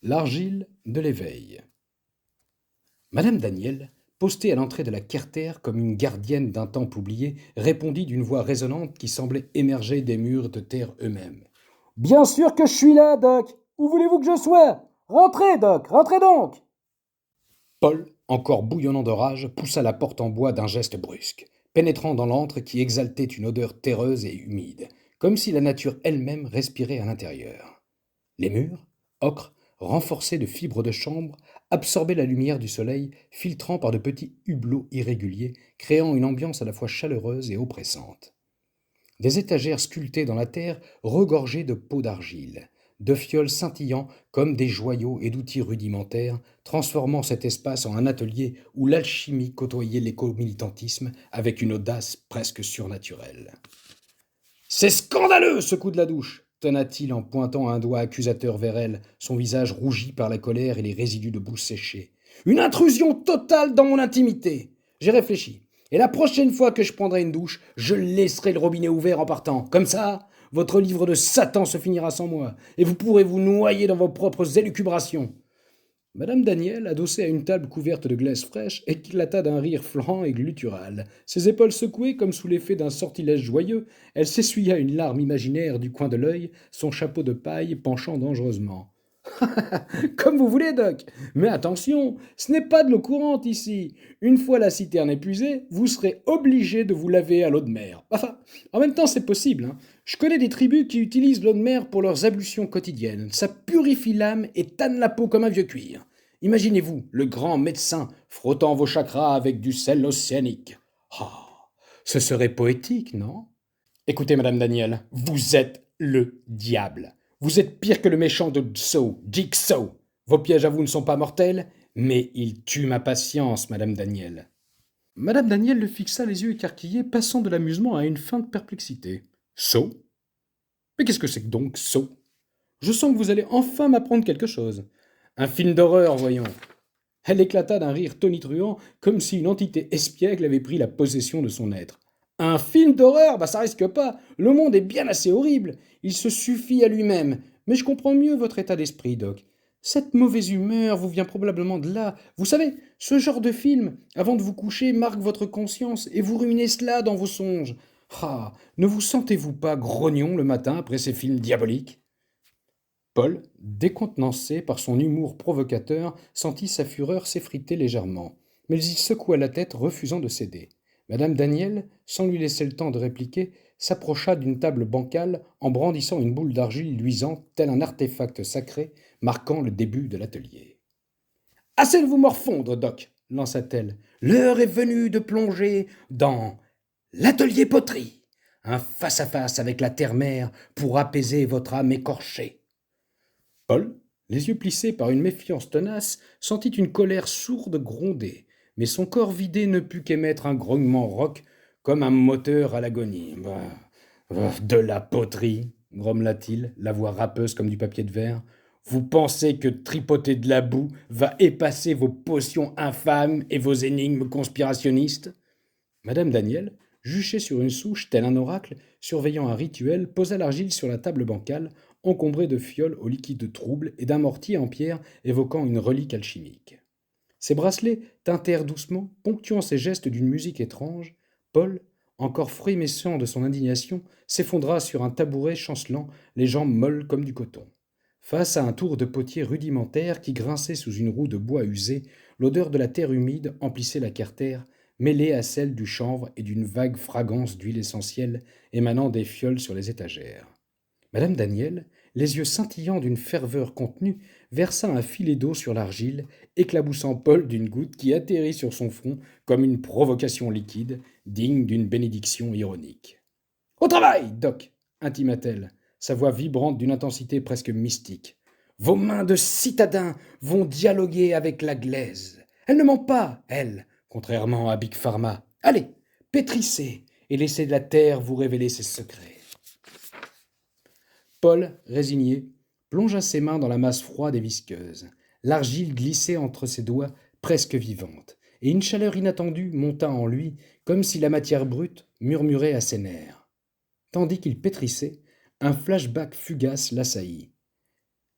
L'argile de l'éveil. Madame Daniel, postée à l'entrée de la Kerter comme une gardienne d'un temple oublié, répondit d'une voix résonnante qui semblait émerger des murs de terre eux-mêmes. Bien sûr que je suis là, Doc. Où voulez-vous que je sois? Rentrez, Doc, rentrez donc. Paul, encore bouillonnant de rage, poussa la porte en bois d'un geste brusque, pénétrant dans l'antre qui exaltait une odeur terreuse et humide, comme si la nature elle-même respirait à l'intérieur. Les murs, ocre, renforcés de fibres de chanvre, absorbaient la lumière du soleil, filtrant par de petits hublots irréguliers, créant une ambiance à la fois chaleureuse et oppressante. Des étagères sculptées dans la terre regorgeaient de pots d'argile, de fioles scintillant comme des joyaux et d'outils rudimentaires, transformant cet espace en un atelier où l'alchimie côtoyait l'éco-militantisme avec une audace presque surnaturelle. C'est scandaleux, ce coup de la douche, tonna-t-il en pointant un doigt accusateur vers elle, son visage rougi par la colère et les résidus de boue séchée. Une intrusion totale dans mon intimité. J'ai réfléchi. Et la prochaine fois que je prendrai une douche, je laisserai le robinet ouvert en partant. Comme ça, votre livre de Satan se finira sans moi, et vous pourrez vous noyer dans vos propres élucubrations. Madame Daniel, adossée à une table couverte de glace fraîche, éclata d'un rire franc et guttural. Ses épaules secouées comme sous l'effet d'un sortilège joyeux, elle s'essuya une larme imaginaire du coin de l'œil, son chapeau de paille penchant dangereusement. Comme vous voulez, Doc. Mais attention, ce n'est pas de l'eau courante ici. Une fois la citerne épuisée, vous serez obligé de vous laver à l'eau de mer. Enfin, en même temps, c'est possible, hein. Je connais des tribus qui utilisent l'eau de mer pour leurs ablutions quotidiennes. Ça purifie l'âme et tanne la peau comme un vieux cuir. Imaginez-vous le grand médecin frottant vos chakras avec du sel océanique. Ah, ce serait poétique, non? Écoutez, Madame Daniel, vous êtes le diable. Vous êtes pire que le méchant de Jigsaw. Vos pièges à vous ne sont pas mortels, mais ils tuent ma patience, Madame Daniel. Madame Daniel le fixa les yeux écarquillés, passant de l'amusement à une feinte perplexité. Saw? Mais qu'est-ce que c'est que donc Saw? Je sens que vous allez enfin m'apprendre quelque chose. Un film d'horreur, voyons. Elle éclata d'un rire tonitruant, comme si une entité espiègle avait pris la possession de son être. Un film d'horreur, bah ça risque pas. Le monde est bien assez horrible. Il se suffit à lui-même. Mais je comprends mieux votre état d'esprit, Doc. Cette mauvaise humeur vous vient probablement de là. Vous savez, ce genre de film, avant de vous coucher, marque votre conscience et vous ruminez cela dans vos songes. Ah, ne vous sentez-vous pas grognon le matin après ces films diaboliques? Paul, décontenancé par son humour provocateur, sentit sa fureur s'effriter légèrement, mais il secoua la tête, refusant de céder. Madame Daniel, sans lui laisser le temps de répliquer, s'approcha d'une table bancale en brandissant une boule d'argile luisante, tel un artefact sacré, marquant le début de l'atelier. Assez de vous morfondre, Doc, lança-t-elle. L'heure est venue de plonger dans l'atelier poterie, un face-à-face avec la terre-mère pour apaiser votre âme écorchée. Paul, les yeux plissés par une méfiance tenace, sentit une colère sourde gronder, mais son corps vidé ne put qu'émettre un grognement rauque comme un moteur à l'agonie. De la poterie, grommela-t-il, la voix râpeuse comme du papier de verre. Vous pensez que tripoter de la boue va effacer vos potions infâmes et vos énigmes conspirationnistes? Madame Daniel, juchée sur une souche tel un oracle, surveillant un rituel, posa l'argile sur la table bancale, encombrée de fioles au liquide trouble et d'un mortier en pierre évoquant une relique alchimique. Ses bracelets tintèrent doucement, ponctuant ses gestes d'une musique étrange. Paul, encore frémissant de son indignation, s'effondra sur un tabouret chancelant, les jambes molles comme du coton. Face à un tour de potier rudimentaire qui grinçait sous une roue de bois usé, l'odeur de la terre humide emplissait la cartère, mêlée à celle du chanvre et d'une vague fragrance d'huile essentielle émanant des fioles sur les étagères. Madame Daniel, les yeux scintillants d'une ferveur contenue, versa un filet d'eau sur l'argile, éclaboussant Paul d'une goutte qui atterrit sur son front comme une provocation liquide, digne d'une bénédiction ironique. Au travail, Doc, intima-t-elle, sa voix vibrante d'une intensité presque mystique. Vos mains de citadin vont dialoguer avec la glaise. Elle ne ment pas, elle, contrairement à Big Pharma. Allez, pétrissez et laissez la terre vous révéler ses secrets. Paul, résigné, plongea ses mains dans la masse froide et visqueuse. L'argile glissait entre ses doigts, presque vivante, et une chaleur inattendue monta en lui, comme si la matière brute murmurait à ses nerfs. Tandis qu'il pétrissait, un flashback fugace l'assaillit.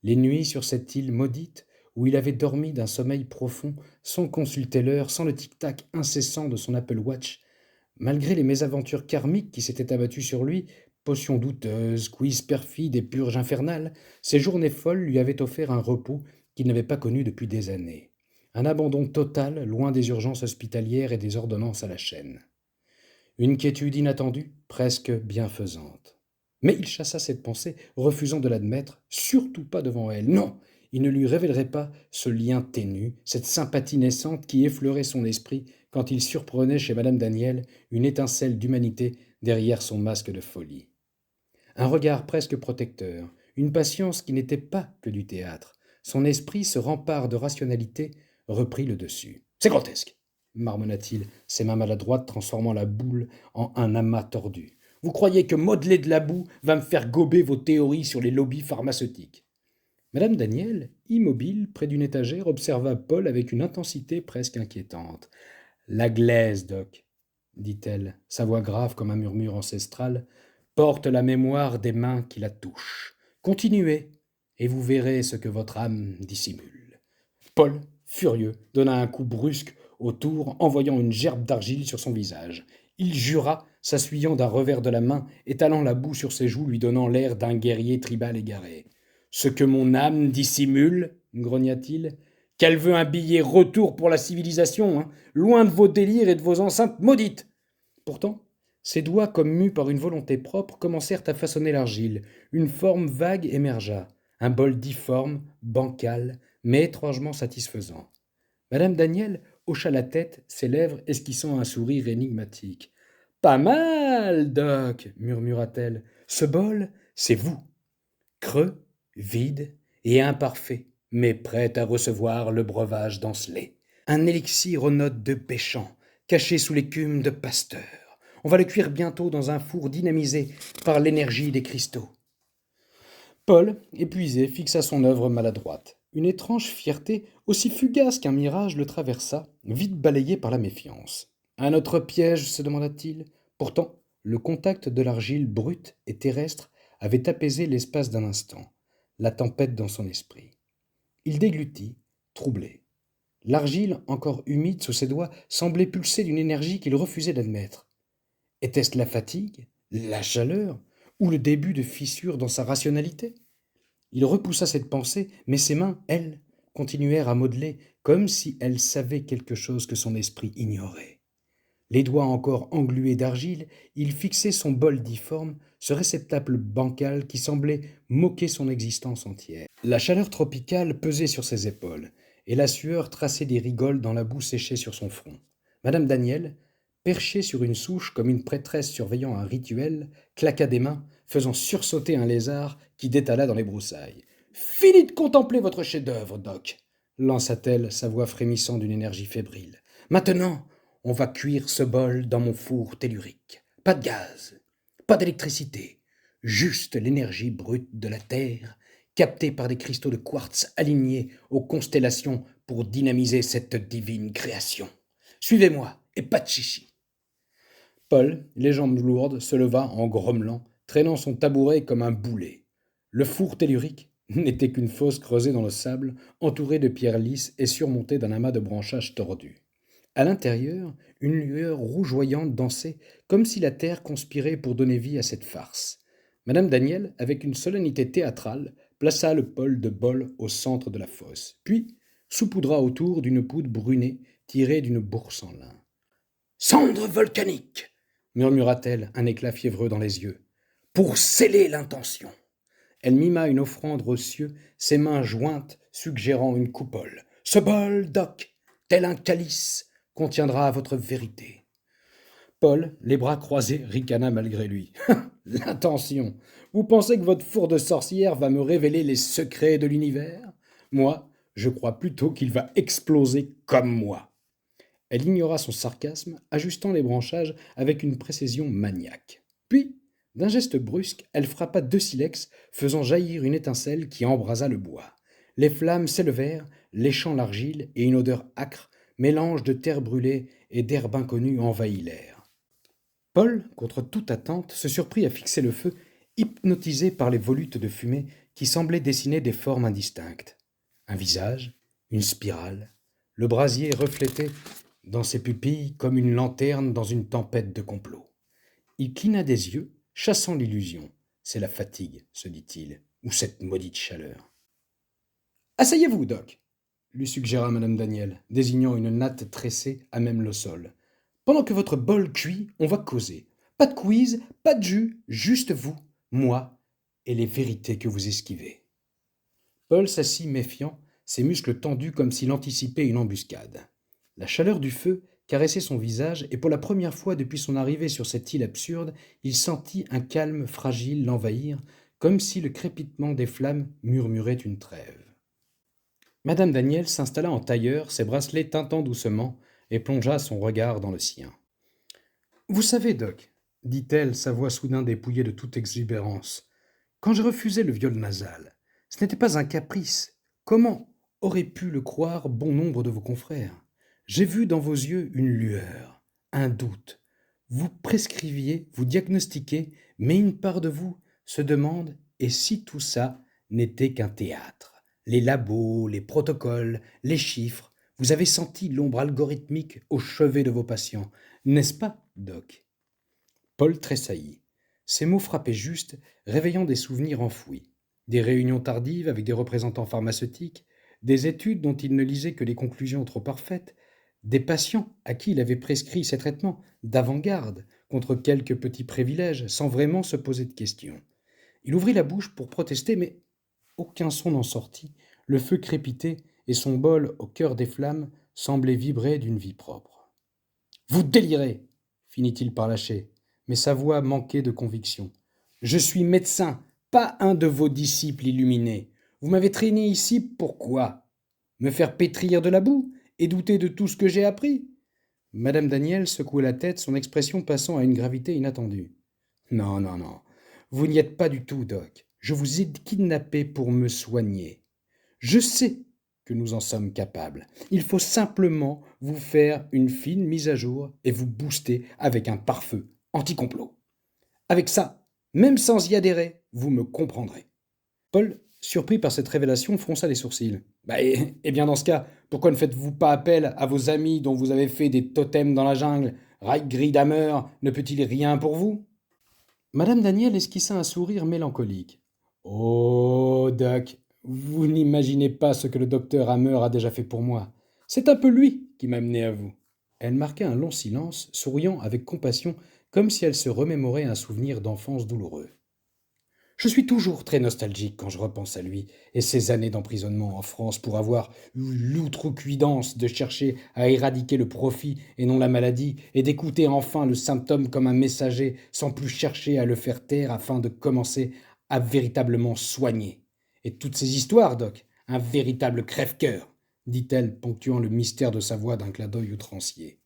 Les nuits sur cette île maudite, où il avait dormi d'un sommeil profond, sans consulter l'heure, sans le tic-tac incessant de son Apple Watch, malgré les mésaventures karmiques qui s'étaient abattues sur lui, potions douteuses, quiz perfides et purges infernales, ces journées folles lui avaient offert un repos qu'il n'avait pas connu depuis des années. Un abandon total, loin des urgences hospitalières et des ordonnances à la chaîne. Une quiétude inattendue, presque bienfaisante. Mais il chassa cette pensée, refusant de l'admettre, surtout pas devant elle. Non, il ne lui révélerait pas ce lien ténu, cette sympathie naissante qui effleurait son esprit quand il surprenait chez madame Daniel une étincelle d'humanité derrière son masque de folie. Un regard presque protecteur, une patience qui n'était pas que du théâtre. Son esprit, ce rempart de rationalité, reprit le dessus. « C'est grotesque !» marmonna-t-il, ses mains maladroites transformant la boule en un amas tordu. « Vous croyez que modeler de la boue va me faire gober vos théories sur les lobbies pharmaceutiques ?» Madame Daniel, immobile près d'une étagère, observa Paul avec une intensité presque inquiétante. « La glaise, Doc, dit-elle, sa voix grave comme un murmure ancestral, porte la mémoire des mains qui la touchent. Continuez, et vous verrez ce que votre âme dissimule. » Paul, furieux, donna un coup brusque autour, envoyant une gerbe d'argile sur son visage. Il jura, s'assuyant d'un revers de la main, étalant la boue sur ses joues, lui donnant l'air d'un guerrier tribal égaré. « Ce que mon âme dissimule, grogna-t-il, qu'elle veut un billet retour pour la civilisation, hein, loin de vos délires et de vos enceintes maudites. » Pourtant, ses doigts, comme mus par une volonté propre, commencèrent à façonner l'argile. Une forme vague émergea, un bol difforme, bancal, mais étrangement satisfaisant. Madame Daniel hocha la tête, ses lèvres esquissant un sourire énigmatique. « Pas mal, Doc, murmura-t-elle. Ce bol, c'est vous. Creux, vide et imparfait, mais prêt à recevoir le breuvage d'Ancelet. Un élixir aux notes de péchant, caché sous l'écume de Pasteur. On va le cuire bientôt dans un four dynamisé par l'énergie des cristaux. » Paul, épuisé, fixa son œuvre maladroite. Une étrange fierté, aussi fugace qu'un mirage, le traversa, vite balayé par la méfiance. « Un autre piège ?» se demanda-t-il. Pourtant, le contact de l'argile brute et terrestre avait apaisé l'espace d'un instant, la tempête dans son esprit. Il déglutit, troublé. L'argile, encore humide sous ses doigts, semblait pulser d'une énergie qu'il refusait d'admettre. Était-ce la fatigue, la chaleur, ou le début de fissure dans sa rationalité ? Il repoussa cette pensée, mais ses mains, elles, continuèrent à modeler, comme si elles savaient quelque chose que son esprit ignorait. Les doigts encore englués d'argile, il fixait son bol difforme, ce réceptacle bancal qui semblait moquer son existence entière. La chaleur tropicale pesait sur ses épaules, et la sueur traçait des rigoles dans la boue séchée sur son front. Madame Daniel, perchée sur une souche comme une prêtresse surveillant un rituel, claqua des mains, faisant sursauter un lézard qui détala dans les broussailles. « Fini de contempler votre chef-d'œuvre, Doc !» lança-t-elle, sa voix frémissant d'une énergie fébrile. « Maintenant, on va cuire ce bol dans mon four tellurique. Pas de gaz, pas d'électricité, juste l'énergie brute de la Terre, captée par des cristaux de quartz alignés aux constellations pour dynamiser cette divine création. Suivez-moi, et pas de chichi. » Paul, les jambes lourdes, se leva en grommelant, traînant son tabouret comme un boulet. Le four tellurique n'était qu'une fosse creusée dans le sable, entourée de pierres lisses et surmontée d'un amas de branchages tordus. À l'intérieur, une lueur rougeoyante dansait, comme si la terre conspirait pour donner vie à cette farce. Madame Daniel, avec une solennité théâtrale, plaça le bol de bol au centre de la fosse, puis saupoudra autour d'une poudre brunée tirée d'une bourse en lin. « Cendre volcanique !» murmura-t-elle, un éclat fiévreux dans les yeux. « Pour sceller l'intention !» Elle mima une offrande aux cieux, ses mains jointes suggérant une coupole. « Ce bol, Doc, tel un calice, contiendra votre vérité. » Paul, les bras croisés, ricana malgré lui. « L'intention. Vous pensez que votre four de sorcière va me révéler les secrets de l'univers ? Moi, je crois plutôt qu'il va exploser comme moi. » Elle ignora son sarcasme, ajustant les branchages avec une précision maniaque. Puis, d'un geste brusque, elle frappa 2 silex, faisant jaillir une étincelle qui embrasa le bois. Les flammes s'élevèrent, léchant l'argile, et une odeur âcre, mélange de terre brûlée et d'herbe inconnue envahit l'air. Paul, contre toute attente, se surprit à fixer le feu, hypnotisé par les volutes de fumée qui semblaient dessiner des formes indistinctes. Un visage, une spirale, le brasier reflétait dans ses pupilles comme une lanterne dans une tempête de complot. Il cligna des yeux, chassant l'illusion. C'est la fatigue, se dit-il, ou cette maudite chaleur. Asseyez-vous, Doc, lui suggéra madame Daniel, désignant une natte tressée à même le sol. Pendant que votre bol cuit, on va causer. Pas de quiz, pas de jus, juste vous, moi et les vérités que vous esquivez. Paul s'assit méfiant, ses muscles tendus comme s'il anticipait une embuscade. La chaleur du feu caressait son visage et pour la première fois depuis son arrivée sur cette île absurde, il sentit un calme fragile l'envahir, comme si le crépitement des flammes murmurait une trêve. Madame Daniel s'installa en tailleur, ses bracelets tintant doucement, et plongea son regard dans le sien. « Vous savez, Doc, dit-elle, sa voix soudain dépouillée de toute exubérance, quand j'ai refusé le viol nasal, ce n'était pas un caprice. Comment aurait pu le croire bon nombre de vos confrères? J'ai vu dans vos yeux une lueur, un doute. Vous prescriviez, vous diagnostiquez, mais une part de vous se demande et si tout ça n'était qu'un théâtre? Les labos, les protocoles, les chiffres, vous avez senti l'ombre algorithmique au chevet de vos patients, n'est-ce pas, Doc? Paul tressaillit. Ces mots frappaient juste, réveillant des souvenirs enfouis. Des réunions tardives avec des représentants pharmaceutiques, des études dont il ne lisait que les conclusions trop parfaites, des patients à qui il avait prescrit ces traitements d'avant-garde contre quelques petits privilèges sans vraiment se poser de questions. Il ouvrit la bouche pour protester, mais aucun son n'en sortit. Le feu crépitait et son bol au cœur des flammes semblait vibrer d'une vie propre. « Vous délirez !» finit-il par lâcher, mais sa voix manquait de conviction. « Je suis médecin, pas un de vos disciples illuminés. Vous m'avez traîné ici pourquoi? Me faire pétrir de la boue et douter de tout ce que j'ai appris ?» Madame Daniel secouait la tête, son expression passant à une gravité inattendue. « Non, non, non, vous n'y êtes pas du tout, Doc. Je vous ai kidnappé pour me soigner. Je sais que nous en sommes capables. Il faut simplement vous faire une fine mise à jour et vous booster avec un pare-feu anti-complot. Avec ça, même sans y adhérer, vous me comprendrez. » Paul, surpris par cette révélation, fronça les sourcils. « Eh bien dans ce cas, pourquoi ne faites-vous pas appel à vos amis dont vous avez fait des totems dans la jungle? Reitgrid-Hammer ne peut-il rien pour vous ?» Madame Daniel esquissa un sourire mélancolique. « Oh, Doc, vous n'imaginez pas ce que le docteur Hammer a déjà fait pour moi. C'est un peu lui qui m'a mené à vous. » Elle marqua un long silence, souriant avec compassion, comme si elle se remémorait un souvenir d'enfance douloureux. « Je suis toujours très nostalgique quand je repense à lui et ses années d'emprisonnement en France pour avoir eu l'outrecuidance de chercher à éradiquer le profit et non la maladie et d'écouter enfin le symptôme comme un messager sans plus chercher à le faire taire afin de commencer à véritablement soigner. Et toutes ces histoires, Doc, un véritable crève-cœur, dit-elle, ponctuant le mystère de sa voix d'un clin d'œil outrancier.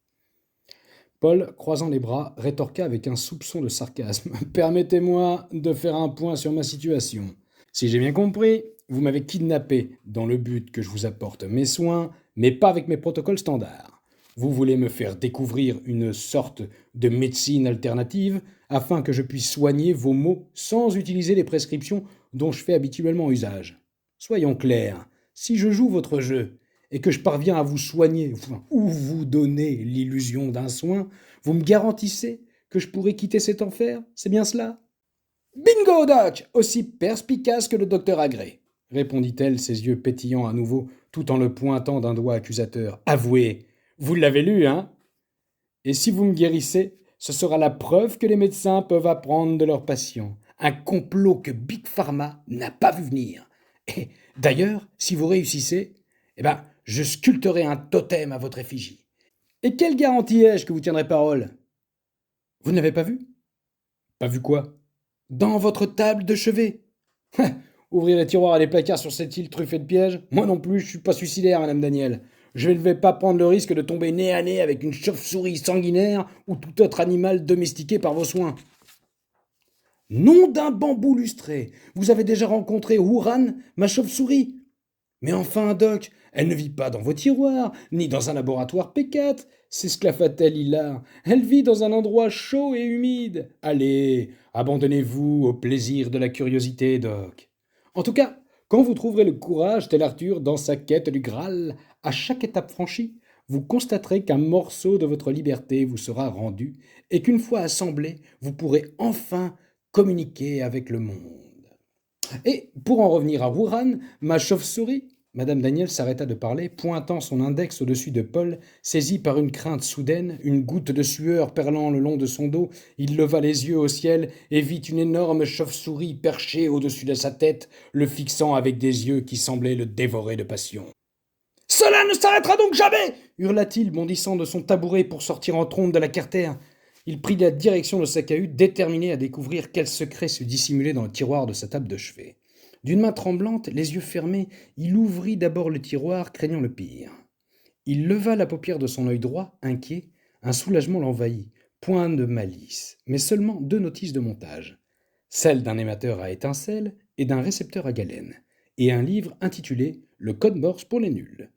Paul, croisant les bras, rétorqua avec un soupçon de sarcasme. « Permettez-moi de faire un point sur ma situation. Si j'ai bien compris, vous m'avez kidnappé dans le but que je vous apporte mes soins, mais pas avec mes protocoles standards. Vous voulez me faire découvrir une sorte de médecine alternative afin que je puisse soigner vos maux sans utiliser les prescriptions dont je fais habituellement usage. Soyons clairs, si je joue votre jeu et que je parviens à vous soigner ou vous donner l'illusion d'un soin, vous me garantissez que je pourrai quitter cet enfer? C'est bien cela? »« Bingo, Doc, aussi perspicace que le docteur Agré, » répondit-elle, ses yeux pétillant à nouveau, tout en le pointant d'un doigt accusateur. « Avouez, vous l'avez lu, hein? Et si vous me guérissez, ce sera la preuve que les médecins peuvent apprendre de leurs patients. Un complot que Big Pharma n'a pas vu venir. Et d'ailleurs, si vous réussissez, je sculpterai un totem à votre effigie. Et quelle garantie ai-je que vous tiendrez parole? Vous n'avez pas vu? Pas vu quoi? Dans votre table de chevet. Ouvrir les tiroirs et les placards sur cette île truffée de pièges? Moi non plus, je suis pas suicidaire, madame Daniel. Je ne vais pas prendre le risque de tomber nez à nez avec une chauve-souris sanguinaire ou tout autre animal domestiqué par vos soins. Nom d'un bambou lustré, vous avez déjà rencontré Ouran, ma chauve-souris? Mais enfin, Doc, elle ne vit pas dans vos tiroirs, ni dans un laboratoire P4, s'esclaffa-t-elle hilar. Elle vit dans un endroit chaud et humide. Allez, abandonnez-vous au plaisir de la curiosité, Doc. En tout cas, quand vous trouverez le courage, tel Arthur, dans sa quête du Graal, à chaque étape franchie, vous constaterez qu'un morceau de votre liberté vous sera rendu et qu'une fois assemblé, vous pourrez enfin communiquer avec le monde. Et pour en revenir à Wuhan, ma chauve-souris, Madame Daniel s'arrêta de parler, pointant son index au-dessus de Paul, saisi par une crainte soudaine, une goutte de sueur perlant le long de son dos, il leva les yeux au ciel et vit une énorme chauve-souris perchée au-dessus de sa tête, le fixant avec des yeux qui semblaient le dévorer de passion. Cela ne s'arrêtera donc jamais hurla-t-il, bondissant de son tabouret pour sortir en trombe de la cartère. Il prit la direction de sa cahute, déterminé à découvrir quel secret se dissimulait dans le tiroir de sa table de chevet. D'une main tremblante, les yeux fermés, il ouvrit d'abord le tiroir, craignant le pire. Il leva la paupière de son œil droit, inquiet. Un soulagement l'envahit. Point de malice, mais seulement 2 notices de montage. Celle d'un émetteur à étincelles et d'un récepteur à galène. Et un livre intitulé « Le code Morse pour les nuls ».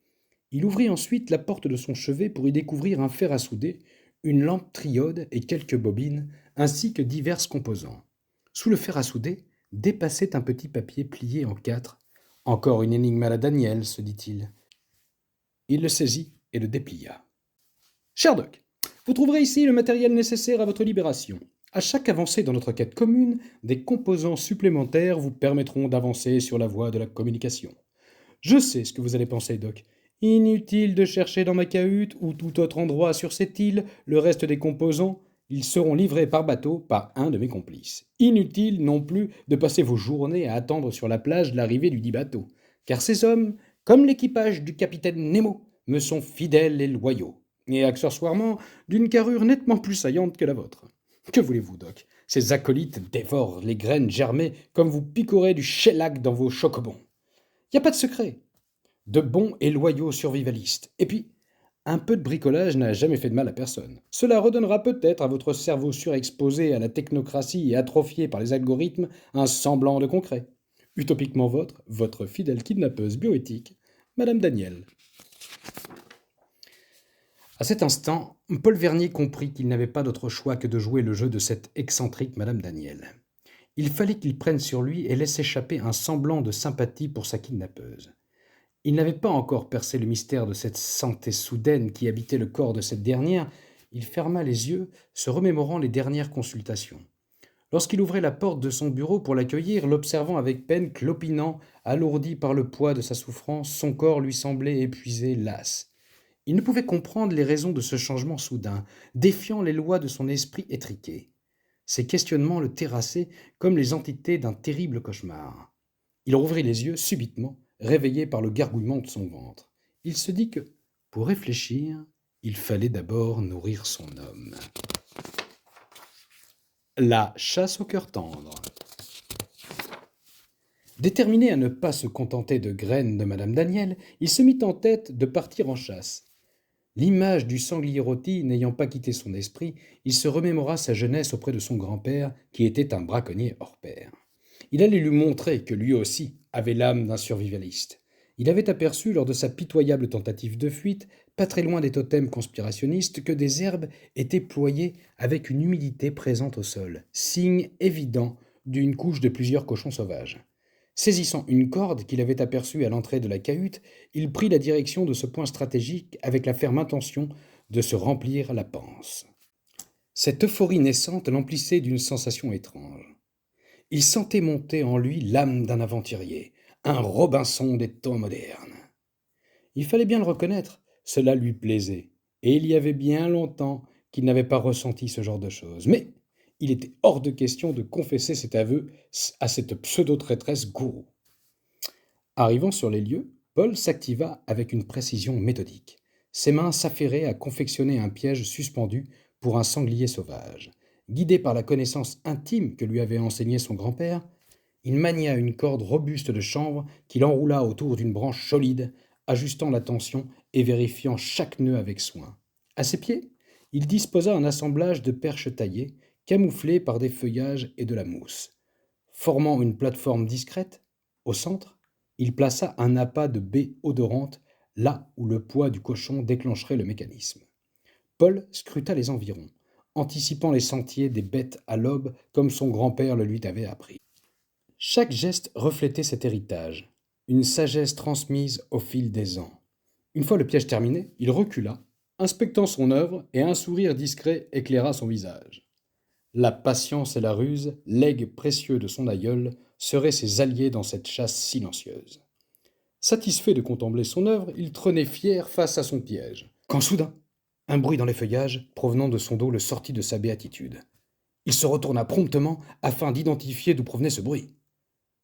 Il ouvrit ensuite la porte de son chevet pour y découvrir un fer à souder, une lampe triode et quelques bobines, ainsi que divers composants. Sous le fer à souder dépassait un petit papier plié en 4. Encore une énigme à la Daniel, se dit-il. Il le saisit et le déplia. Cher Doc, vous trouverez ici le matériel nécessaire à votre libération. À chaque avancée dans notre quête commune, des composants supplémentaires vous permettront d'avancer sur la voie de la communication. Je sais ce que vous allez penser, Doc. Inutile de chercher dans ma cahute ou tout autre endroit sur cette île le reste des composants. Ils seront livrés par bateau par un de mes complices. Inutile non plus de passer vos journées à attendre sur la plage l'arrivée du dit bateau, car ces hommes, comme l'équipage du capitaine Nemo, me sont fidèles et loyaux, et accessoirement d'une carrure nettement plus saillante que la vôtre. Que voulez-vous, Doc? Ces acolytes dévorent les graines germées comme vous picorez du shellac dans vos chocobons. Y a pas de secret. De bons et loyaux survivalistes. Et puis, un peu de bricolage n'a jamais fait de mal à personne. Cela redonnera peut-être à votre cerveau surexposé à la technocratie et atrophié par les algorithmes un semblant de concret. Utopiquement votre fidèle kidnappeuse bioéthique, Madame Daniel. À cet instant, Paul Vernier comprit qu'il n'avait pas d'autre choix que de jouer le jeu de cette excentrique Madame Daniel. Il fallait qu'il prenne sur lui et laisse échapper un semblant de sympathie pour sa kidnappeuse. Il n'avait pas encore percé le mystère de cette santé soudaine qui habitait le corps de cette dernière. Il ferma les yeux, se remémorant les dernières consultations. Lorsqu'il ouvrait la porte de son bureau pour l'accueillir, l'observant avec peine, clopinant, alourdi par le poids de sa souffrance, son corps lui semblait épuisé, las. Il ne pouvait comprendre les raisons de ce changement soudain, défiant les lois de son esprit étriqué. Ces questionnements le terrassaient comme les entités d'un terrible cauchemar. Il rouvrit les yeux subitement, réveillé par le gargouillement de son ventre. Il se dit que, pour réfléchir, il fallait d'abord nourrir son homme. La chasse au cœur tendre. Déterminé à ne pas se contenter de graines de Madame Daniel, il se mit en tête de partir en chasse. L'image du sanglier rôti n'ayant pas quitté son esprit, il se remémora sa jeunesse auprès de son grand-père, qui était un braconnier hors pair. Il allait lui montrer que lui aussi avait l'âme d'un survivaliste. Il avait aperçu, lors de sa pitoyable tentative de fuite, pas très loin des totems conspirationnistes, que des herbes étaient ployées avec une humidité présente au sol, signe évident d'une couche de plusieurs cochons sauvages. Saisissant une corde qu'il avait aperçue à l'entrée de la cahute, il prit la direction de ce point stratégique avec la ferme intention de se remplir la panse. Cette euphorie naissante l'emplissait d'une sensation étrange. Il sentait monter en lui l'âme d'un aventurier, un Robinson des temps modernes. Il fallait bien le reconnaître, cela lui plaisait, et il y avait bien longtemps qu'il n'avait pas ressenti ce genre de choses. Mais il était hors de question de confesser cet aveu à cette pseudo-traîtresse gourou. Arrivant sur les lieux, Paul s'activa avec une précision méthodique. Ses mains s'affairaient à confectionner un piège suspendu pour un sanglier sauvage. Guidé par la connaissance intime que lui avait enseignée son grand-père, il mania une corde robuste de chanvre qu'il enroula autour d'une branche solide, ajustant la tension et vérifiant chaque nœud avec soin. À ses pieds, il disposa un assemblage de perches taillées, camouflées par des feuillages et de la mousse. Formant une plateforme discrète, au centre, il plaça un appât de baies odorantes là où le poids du cochon déclencherait le mécanisme. Paul scruta les environs, anticipant les sentiers des bêtes à l'aube comme son grand-père le lui avait appris. Chaque geste reflétait cet héritage, une sagesse transmise au fil des ans. Une fois le piège terminé, il recula, inspectant son œuvre, et un sourire discret éclaira son visage. La patience et la ruse, legs précieux de son aïeul, seraient ses alliés dans cette chasse silencieuse. Satisfait de contempler son œuvre, il trônait fier face à son piège. Quand soudain, un bruit dans les feuillages, provenant de son dos, le sortit de sa béatitude. Il se retourna promptement afin d'identifier d'où provenait ce bruit.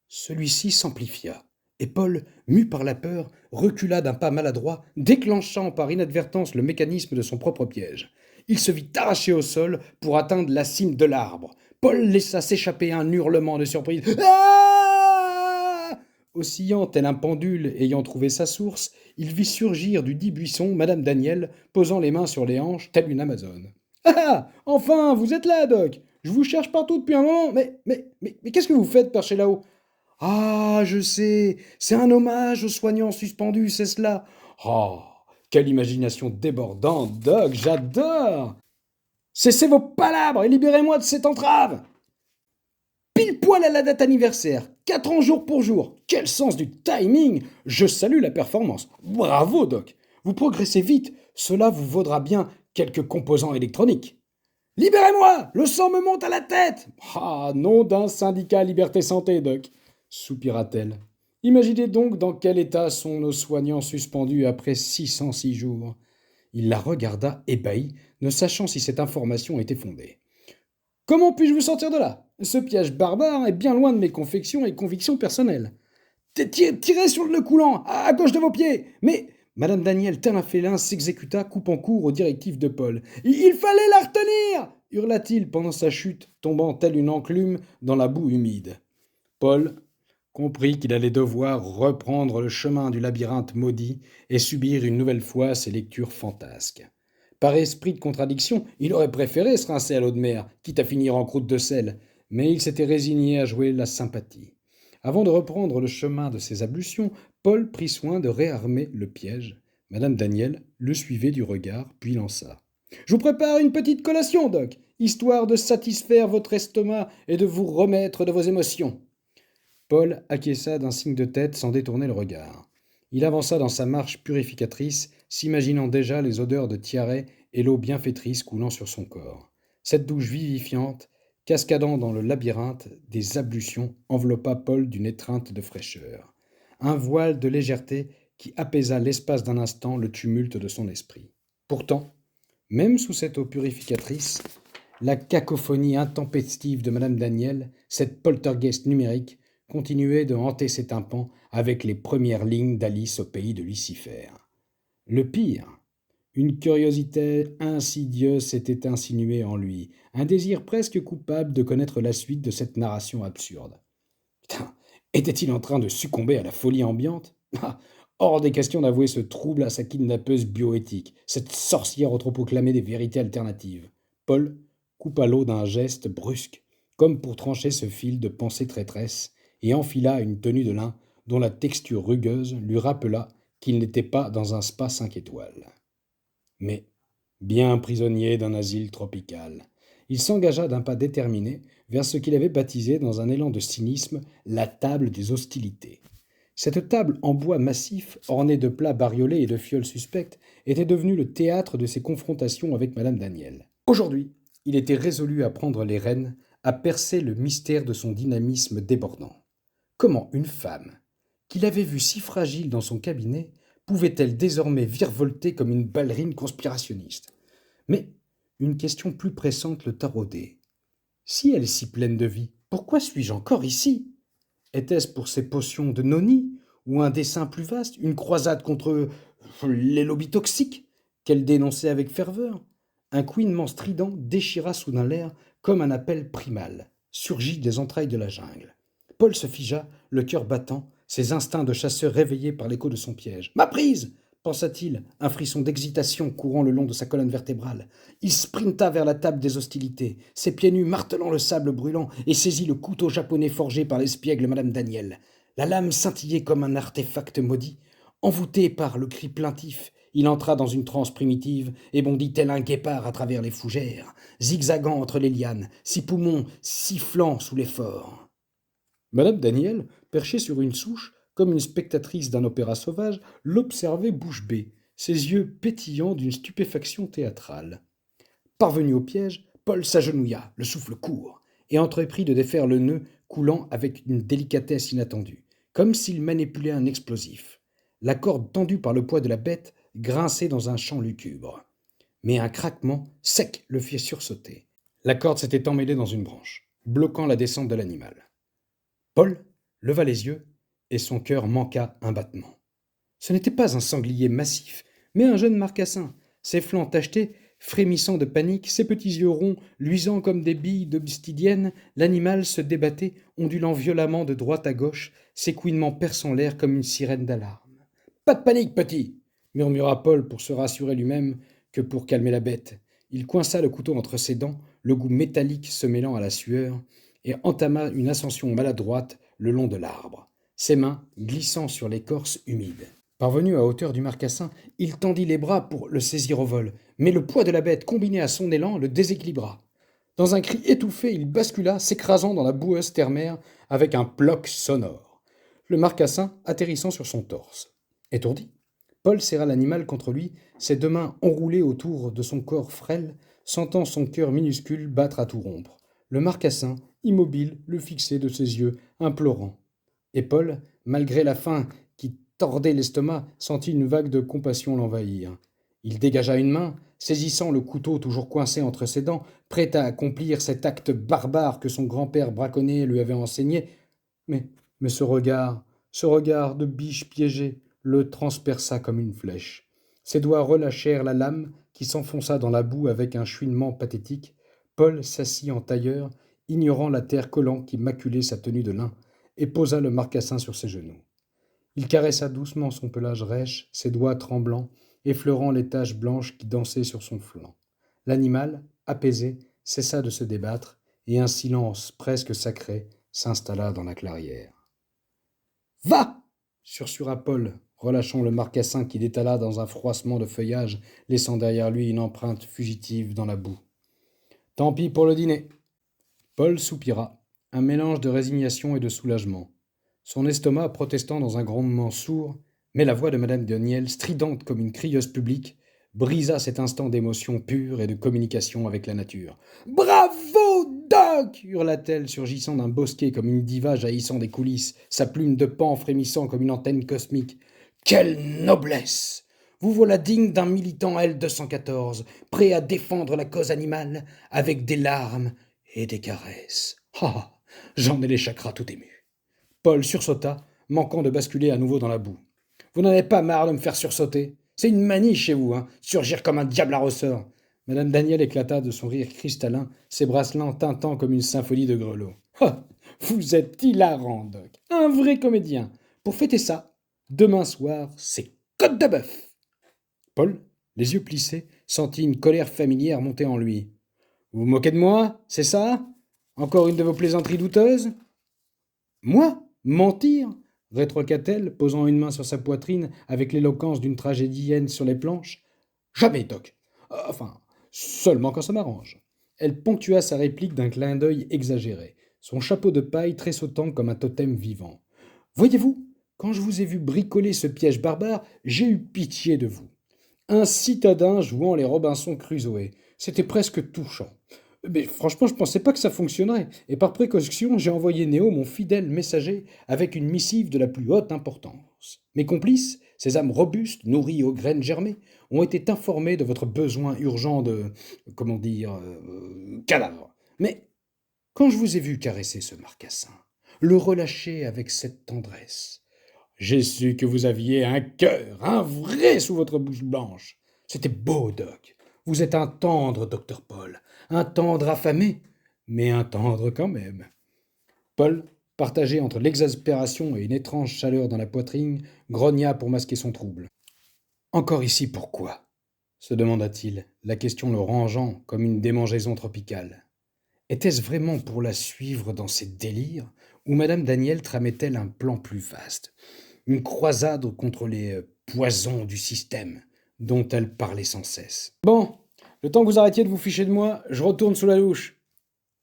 Celui-ci s'amplifia, et Paul, mu par la peur, recula d'un pas maladroit, déclenchant par inadvertance le mécanisme de son propre piège. Il se vit arracher au sol pour atteindre la cime de l'arbre. Paul laissa s'échapper un hurlement de surprise. Ah! Oscillant tel un pendule ayant trouvé sa source, il vit surgir du dit buisson Madame Daniel, posant les mains sur les hanches, telle une amazone. Ah! Enfin, vous êtes là, Doc! Je vous cherche partout depuis un moment, mais qu'est-ce que vous faites perché là-haut? Ah, je sais, c'est un hommage aux soignants suspendus, c'est cela. Oh, quelle imagination débordante, Doc, j'adore. Cessez vos palabres et libérez-moi de cette entrave. Pile poil à la date anniversaire, 4 ans jour pour jour. Quel sens du timing! Je salue la performance. Bravo, Doc. Vous progressez vite, cela vous vaudra bien quelques composants électroniques. Libérez-moi! Le sang me monte à la tête! Ah, nom d'un syndicat Liberté Santé, Doc, soupira-t-elle. Imaginez donc dans quel état sont nos soignants suspendus après 606 jours. Il la regarda ébahi, ne sachant si cette information était fondée. Comment puis-je vous sortir de là? Ce piège barbare est bien loin de mes confections et convictions personnelles. Tirez sur le coulant, à gauche de vos pieds! Mais Madame Daniel, tel un félin, s'exécuta, coupant court aux directives de Paul. Il fallait la retenir! Hurla-t-il pendant sa chute, tombant telle une enclume dans la boue humide. Paul comprit qu'il allait devoir reprendre le chemin du labyrinthe maudit et subir une nouvelle fois ses lectures fantasques. Par esprit de contradiction, il aurait préféré se rincer à l'eau de mer, quitte à finir en croûte de sel, mais il s'était résigné à jouer la sympathie. Avant de reprendre le chemin de ses ablutions, Paul prit soin de réarmer le piège. Madame Daniel le suivait du regard, puis lança. « Je vous prépare une petite collation, Doc, histoire de satisfaire votre estomac et de vous remettre de vos émotions. » Paul acquiesça d'un signe de tête sans détourner le regard. Il avança dans sa marche purificatrice, s'imaginant déjà les odeurs de tiaret et l'eau bienfaitrice coulant sur son corps. Cette douche vivifiante, cascadant dans le labyrinthe des ablutions, enveloppa Paul d'une étreinte de fraîcheur. Un voile de légèreté qui apaisa l'espace d'un instant le tumulte de son esprit. Pourtant, même sous cette eau purificatrice, la cacophonie intempestive de Madame Daniel, cette poltergeist numérique, continuait de hanter ses tympans avec les premières lignes d'Alice au pays de Lucifer. Le pire, une curiosité insidieuse s'était insinuée en lui, un désir presque coupable de connaître la suite de cette narration absurde. Putain, était-il en train de succomber à la folie ambiante? Hors des questions d'avouer ce trouble à sa kidnappeuse bioéthique, cette sorcière au trop proclamée des vérités alternatives. Paul coupa l'eau d'un geste brusque, comme pour trancher ce fil de pensée traîtresse, et enfila une tenue de lin dont la texture rugueuse lui rappela qu'il n'était pas dans un spa 5 étoiles. Mais, bien prisonnier d'un asile tropical, il s'engagea d'un pas déterminé vers ce qu'il avait baptisé dans un élan de cynisme la table des hostilités. Cette table en bois massif, ornée de plats bariolés et de fioles suspectes, était devenue le théâtre de ses confrontations avec Madame Daniel. Aujourd'hui, il était résolu à prendre les rênes, à percer le mystère de son dynamisme débordant. Comment une femme, qu'il avait vue si fragile dans son cabinet, pouvait-elle désormais virevolter comme une ballerine conspirationniste? Mais une question plus pressante le taraudait. Si elle est si pleine de vie, pourquoi suis-je encore ici? Était-ce pour ces potions de noni, ou un dessein plus vaste, une croisade contre les lobbies toxiques qu'elle dénonçait avec ferveur? Un couinement strident déchira soudain l'air comme un appel primal, surgi des entrailles de la jungle. Paul se figea, le cœur battant, ses instincts de chasseur réveillés par l'écho de son piège. « Ma prise !» pensa-t-il, un frisson d'excitation courant le long de sa colonne vertébrale. Il sprinta vers la table des hostilités, ses pieds nus martelant le sable brûlant, et saisit le couteau japonais forgé par l'espiègle Madame Daniel. La lame scintillait comme un artefact maudit. Envoûté par le cri plaintif, il entra dans une transe primitive et bondit tel un guépard à travers les fougères, zigzagant entre les lianes, ses poumons sifflant sous l'effort. Madame Daniel, perchée sur une souche, comme une spectatrice d'un opéra sauvage, l'observait bouche bée, ses yeux pétillants d'une stupéfaction théâtrale. Parvenu au piège, Paul s'agenouilla, le souffle court, et entreprit de défaire le nœud coulant avec une délicatesse inattendue, comme s'il manipulait un explosif. La corde tendue par le poids de la bête grinçait dans un chant lugubre. Mais un craquement sec le fit sursauter. La corde s'était emmêlée dans une branche, bloquant la descente de l'animal. Paul leva les yeux, et son cœur manqua un battement. Ce n'était pas un sanglier massif, mais un jeune marcassin, ses flancs tachetés, frémissant de panique, ses petits yeux ronds, luisant comme des billes d'obsidienne, l'animal se débattait, ondulant violemment de droite à gauche, ses couinements perçant l'air comme une sirène d'alarme. « Pas de panique, petit !» murmura Paul pour se rassurer lui-même que pour calmer la bête. Il coinça le couteau entre ses dents, le goût métallique se mêlant à la sueur, et entama une ascension maladroite le long de l'arbre, ses mains glissant sur l'écorce humide. Parvenu à hauteur du marcassin, il tendit les bras pour le saisir au vol, mais le poids de la bête combiné à son élan le déséquilibra. Dans un cri étouffé, il bascula, s'écrasant dans la boueuse terre-mer avec un ploc sonore, le marcassin atterrissant sur son torse. Étourdi, Paul serra l'animal contre lui, ses deux mains enroulées autour de son corps frêle, sentant son cœur minuscule battre à tout rompre. Le marcassin, immobile, le fixait de ses yeux, implorant. Et Paul, malgré la faim qui tordait l'estomac, sentit une vague de compassion l'envahir. Il dégagea une main, saisissant le couteau toujours coincé entre ses dents, prêt à accomplir cet acte barbare que son grand-père braconnier lui avait enseigné. Mais ce regard de biche piégée, le transperça comme une flèche. Ses doigts relâchèrent la lame qui s'enfonça dans la boue avec un chouinement pathétique. Paul s'assit en tailleur, ignorant la terre collante qui maculait sa tenue de lin, et posa le marcassin sur ses genoux. Il caressa doucement son pelage rêche, ses doigts tremblants, effleurant les taches blanches qui dansaient sur son flanc. L'animal, apaisé, cessa de se débattre, et un silence presque sacré s'installa dans la clairière. « Va !» sursura Paul, relâchant le marcassin qui détala dans un froissement de feuillage, laissant derrière lui une empreinte fugitive dans la boue. « Tant pis pour le dîner !» Paul soupira, un mélange de résignation et de soulagement, son estomac protestant dans un grondement sourd, mais la voix de madame Daniel, stridente comme une crieuse publique, brisa cet instant d'émotion pure et de communication avec la nature. « Bravo, Doc !» hurla-t-elle, surgissant d'un bosquet comme une diva jaillissant des coulisses, sa plume de paon frémissant comme une antenne cosmique. « Quelle noblesse ! Vous voilà digne d'un militant L214, prêt à défendre la cause animale avec des larmes et des caresses. Ah, j'en ai les chakras tout émus. » Paul sursauta, manquant de basculer à nouveau dans la boue. « Vous n'en avez pas marre de me faire sursauter? C'est une manie chez vous, hein, surgir comme un diable à ressort. » Madame Daniel éclata de son rire cristallin, ses bracelets tintant comme une symphonie de grelots. « Ah, vous êtes hilarant, Doc, un vrai comédien. Pour fêter ça, demain soir, c'est côte de bœuf. » Paul, les yeux plissés, sentit une colère familière monter en lui. « Vous vous moquez de moi, c'est ça? Encore une de vos plaisanteries douteuses? » « Moi? Mentir ?» rétorqua-t-elle, posant une main sur sa poitrine avec l'éloquence d'une tragédienne sur les planches. « Jamais, Doc. Enfin, seulement quand ça m'arrange. » Elle ponctua sa réplique d'un clin d'œil exagéré, son chapeau de paille tressautant comme un totem vivant. « Voyez-vous, quand je vous ai vu bricoler ce piège barbare, j'ai eu pitié de vous. Un citadin jouant les Robinson Crusoe. C'était presque touchant. Mais franchement, je ne pensais pas que ça fonctionnerait. Et par précaution, j'ai envoyé Néo, mon fidèle messager, avec une missive de la plus haute importance. Mes complices, ces âmes robustes, nourries aux graines germées, ont été informés de votre besoin urgent de, cadavre. Mais quand je vous ai vu caresser ce marcassin, le relâcher avec cette tendresse, j'ai su que vous aviez un cœur, un vrai sous votre bouche blanche. C'était beau, Doc. Vous êtes un tendre, docteur Paul, un tendre affamé, mais un tendre quand même. » Paul, partagé entre l'exaspération et une étrange chaleur dans la poitrine, grogna pour masquer son trouble. « Encore ici, pourquoi ?» se demanda-t-il, la question le rangeant comme une démangeaison tropicale. Était-ce vraiment pour la suivre dans ses délires, ou madame Daniel tramait-elle un plan plus vaste, une croisade contre les poisons du système dont elle parlait sans cesse. « Bon, le temps que vous arrêtiez de vous ficher de moi, je retourne sous la douche. »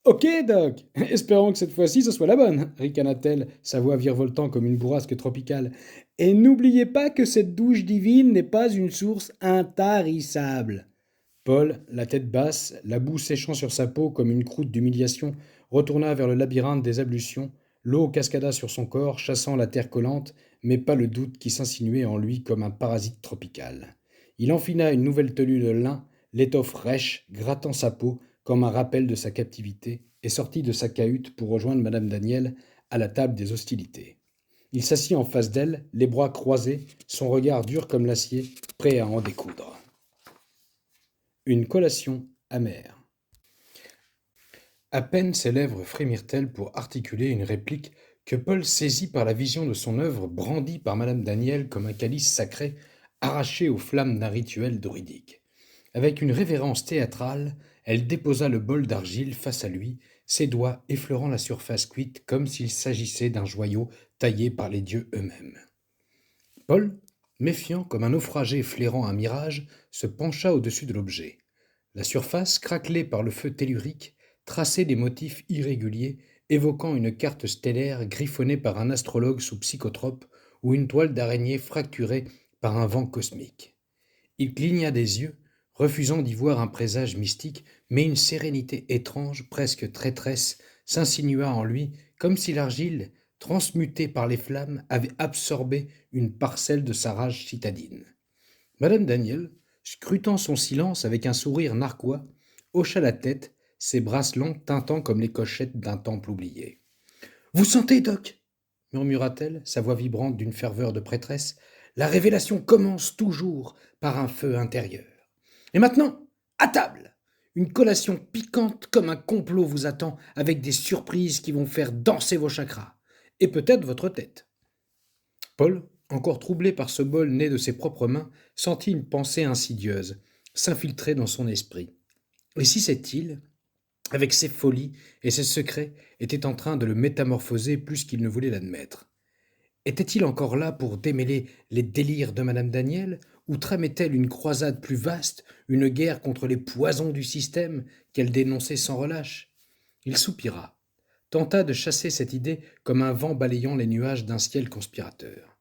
Ok, Doc, espérons que cette fois-ci ce soit la bonne, ricana-t-elle, sa voix virevoltant comme une bourrasque tropicale. Et n'oubliez pas que cette douche divine n'est pas une source intarissable. Paul, la tête basse, la boue séchant sur sa peau comme une croûte d'humiliation, retourna vers le labyrinthe des ablutions. L'eau cascada sur son corps, chassant la terre collante, mais pas le doute qui s'insinuait en lui comme un parasite tropical. Il enfila une nouvelle tenue de lin, l'étoffe rêche, grattant sa peau comme un rappel de sa captivité, et sortit de sa cahute pour rejoindre madame Daniel à la table des hostilités. Il s'assit en face d'elle, les bras croisés, son regard dur comme l'acier, prêt à en découdre. Une collation amère. À peine ses lèvres frémirent-elles pour articuler une réplique que Paul saisit par la vision de son œuvre brandie par madame Daniel comme un calice sacré arraché aux flammes d'un rituel druidique. Avec une révérence théâtrale, elle déposa le bol d'argile face à lui, ses doigts effleurant la surface cuite comme s'il s'agissait d'un joyau taillé par les dieux eux-mêmes. Paul, méfiant comme un naufragé flairant un mirage, se pencha au-dessus de l'objet. La surface, craquelée par le feu tellurique, traçait des motifs irréguliers, évoquant une carte stellaire griffonnée par un astrologue sous psychotrope ou une toile d'araignée fracturée par un vent cosmique. Il cligna des yeux, refusant d'y voir un présage mystique, mais une sérénité étrange, presque traîtresse, s'insinua en lui, comme si l'argile, transmutée par les flammes, avait absorbé une parcelle de sa rage citadine. Madame Daniel, scrutant son silence avec un sourire narquois, hocha la tête, ses brasses longues tintant comme les cochettes d'un temple oublié. « Vous sentez, Doc ?» murmura-t-elle, sa voix vibrante d'une ferveur de prêtresse. « La révélation commence toujours par un feu intérieur. Et maintenant, à table! Une collation piquante comme un complot vous attend, avec des surprises qui vont faire danser vos chakras. Et peut-être votre tête. » Paul, encore troublé par ce bol né de ses propres mains, sentit une pensée insidieuse s'infiltrer dans son esprit. Et si cette île, avec ses folies et ses secrets, était en train de le métamorphoser plus qu'il ne voulait l'admettre? Était-il encore là pour démêler les délires de madame Daniel, ou tramait-elle une croisade plus vaste, une guerre contre les poisons du système qu'elle dénonçait sans relâche? Il soupira, tenta de chasser cette idée comme un vent balayant les nuages d'un ciel conspirateur.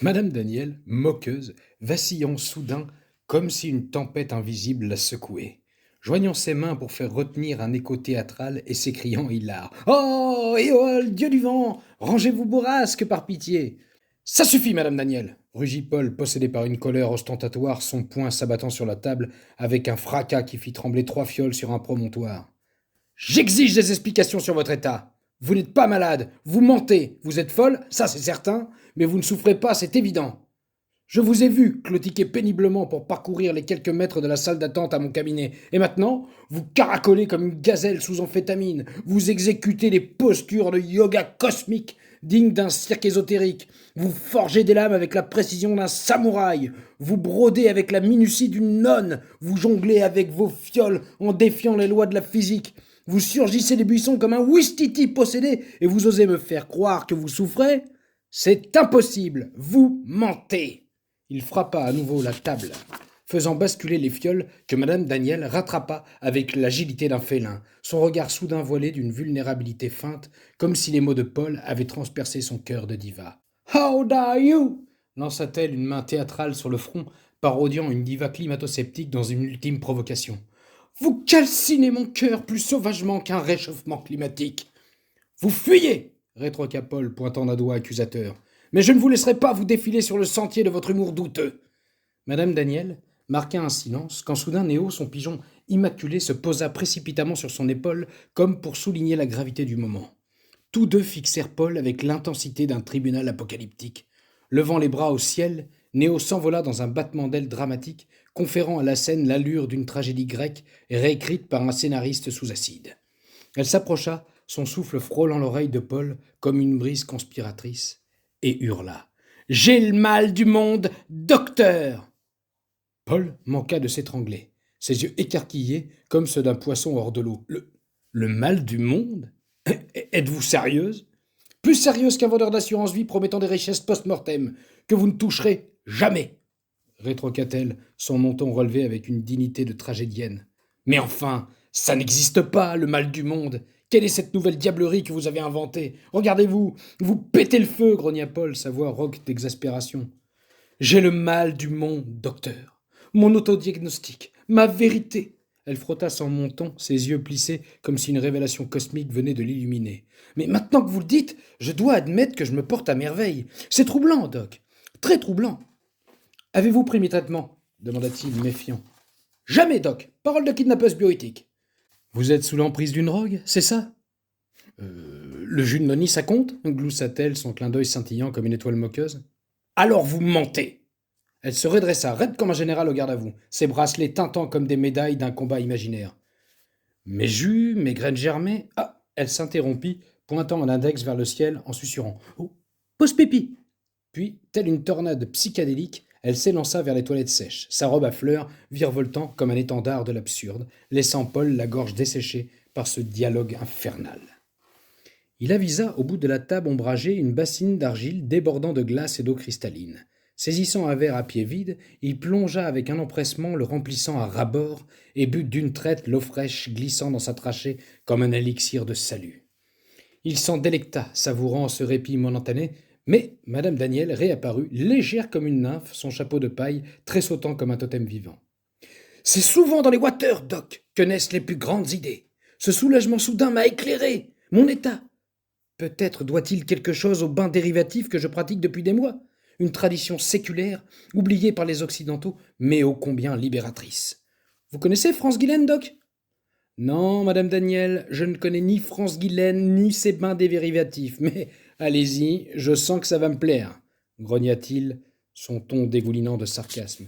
Madame Daniel, moqueuse, vacillant soudain, comme si une tempête invisible la secouait, joignant ses mains pour faire retenir un écho théâtral et s'écriant hilar. « Oh, Éole, dieu du vent, rangez-vous bourrasque par pitié !»« Ça suffit, madame Daniel !» rugit Paul, possédé par une colère ostentatoire, son poing s'abattant sur la table avec un fracas qui fit trembler 3 fioles sur un promontoire. « J'exige des explications sur votre état. Vous n'êtes pas malade, vous mentez, vous êtes folle, ça c'est certain, mais vous ne souffrez pas, c'est évident. Je vous ai vu clautiquer péniblement pour parcourir les quelques mètres de la salle d'attente à mon cabinet, et maintenant, vous caracolez comme une gazelle sous amphétamine, vous exécutez des postures de yoga cosmique dignes d'un cirque ésotérique, vous forgez des lames avec la précision d'un samouraï, vous brodez avec la minutie d'une nonne, vous jonglez avec vos fioles en défiant les lois de la physique, vous surgissez des buissons comme un ouistiti possédé, et vous osez me faire croire que vous souffrez? C'est impossible, vous mentez. Il frappa à nouveau la table, faisant basculer les fioles que madame Daniel rattrapa avec l'agilité d'un félin, son regard soudain voilé d'une vulnérabilité feinte, comme si les mots de Paul avaient transpercé son cœur de diva. « How dare you » lança-t-elle une main théâtrale sur le front, parodiant une diva climato-sceptique dans une ultime provocation. « Vous calcinez mon cœur plus sauvagement qu'un réchauffement climatique. »« Vous fuyez !» rétorqua Paul, pointant d'un doigt accusateur. « Mais je ne vous laisserai pas vous défiler sur le sentier de votre humour douteux. » Madame Daniel marqua un silence quand soudain Néo, son pigeon immaculé, se posa précipitamment sur son épaule comme pour souligner la gravité du moment. Tous deux fixèrent Paul avec l'intensité d'un tribunal apocalyptique. Levant les bras au ciel, Néo s'envola dans un battement d'ailes dramatique, conférant à la scène l'allure d'une tragédie grecque réécrite par un scénariste sous acide. Elle s'approcha, son souffle frôlant l'oreille de Paul comme une brise conspiratrice, et hurla. « J'ai le mal du monde, docteur !» Paul manqua de s'étrangler, ses yeux écarquillés comme ceux d'un poisson hors de l'eau. Le mal du monde? Êtes-vous sérieuse? Plus sérieuse qu'un vendeur d'assurance vie promettant des richesses post-mortem, que vous ne toucherez jamais, rétorqua-t-elle, son menton relevé avec une dignité de tragédienne. Mais enfin, ça n'existe pas, le mal du monde. Quelle est cette nouvelle diablerie que vous avez inventée? Regardez-vous, vous pétez le feu, grogna Paul, sa voix rauque d'exaspération. J'ai le mal du monde, docteur. Mon autodiagnostic, ma vérité. Elle frotta son menton, ses yeux plissés, comme si une révélation cosmique venait de l'illuminer. Mais maintenant que vous le dites, je dois admettre que je me porte à merveille. C'est troublant, Doc. Très troublant. Avez-vous pris mes traitements? Demanda-t-il, méfiant. Jamais, Doc. Parole de kidnappeuse bioéthique. Vous êtes sous l'emprise d'une drogue, c'est ça? Le jus de noni, ça compte? Gloussa-t-elle, son clin d'œil scintillant comme une étoile moqueuse. Alors vous mentez! Elle se redressa, raide comme un général au garde à vous, ses bracelets tintant comme des médailles d'un combat imaginaire. Mes jus, mes graines germées. Ah! Elle s'interrompit, pointant un index vers le ciel en susurrant. Oh! Pause pipi! Puis, telle une tornade psychédélique, elle s'élança vers les toilettes sèches, sa robe à fleurs virevoltant comme un étendard de l'absurde, laissant Paul la gorge desséchée par ce dialogue infernal. Il avisa au bout de la table ombragée une bassine d'argile débordant de glace et d'eau cristalline. Saisissant un verre à pied vide, il plongea avec un empressement, le remplissant à ras-bord, et but d'une traite l'eau fraîche glissant dans sa trachée comme un élixir de salut. Il s'en délecta, savourant ce répit momentané, mais Madame Daniel réapparut, légère comme une nymphe, son chapeau de paille tressautant comme un totem vivant. « C'est souvent dans les waters, Doc, que naissent les plus grandes idées. Ce soulagement soudain m'a éclairé. Mon état. Peut-être doit-il quelque chose au bain dérivatif que je pratique depuis des mois. Une tradition séculaire, oubliée par les Occidentaux, mais ô combien libératrice. Vous connaissez Franz Guylen, Doc? Non, Madame Daniel, je ne connais ni Franz Guylen, ni ses bains dérivatifs, mais allez-y, je sens que ça va me plaire, grogna-t-il, son ton dégoulinant de sarcasme.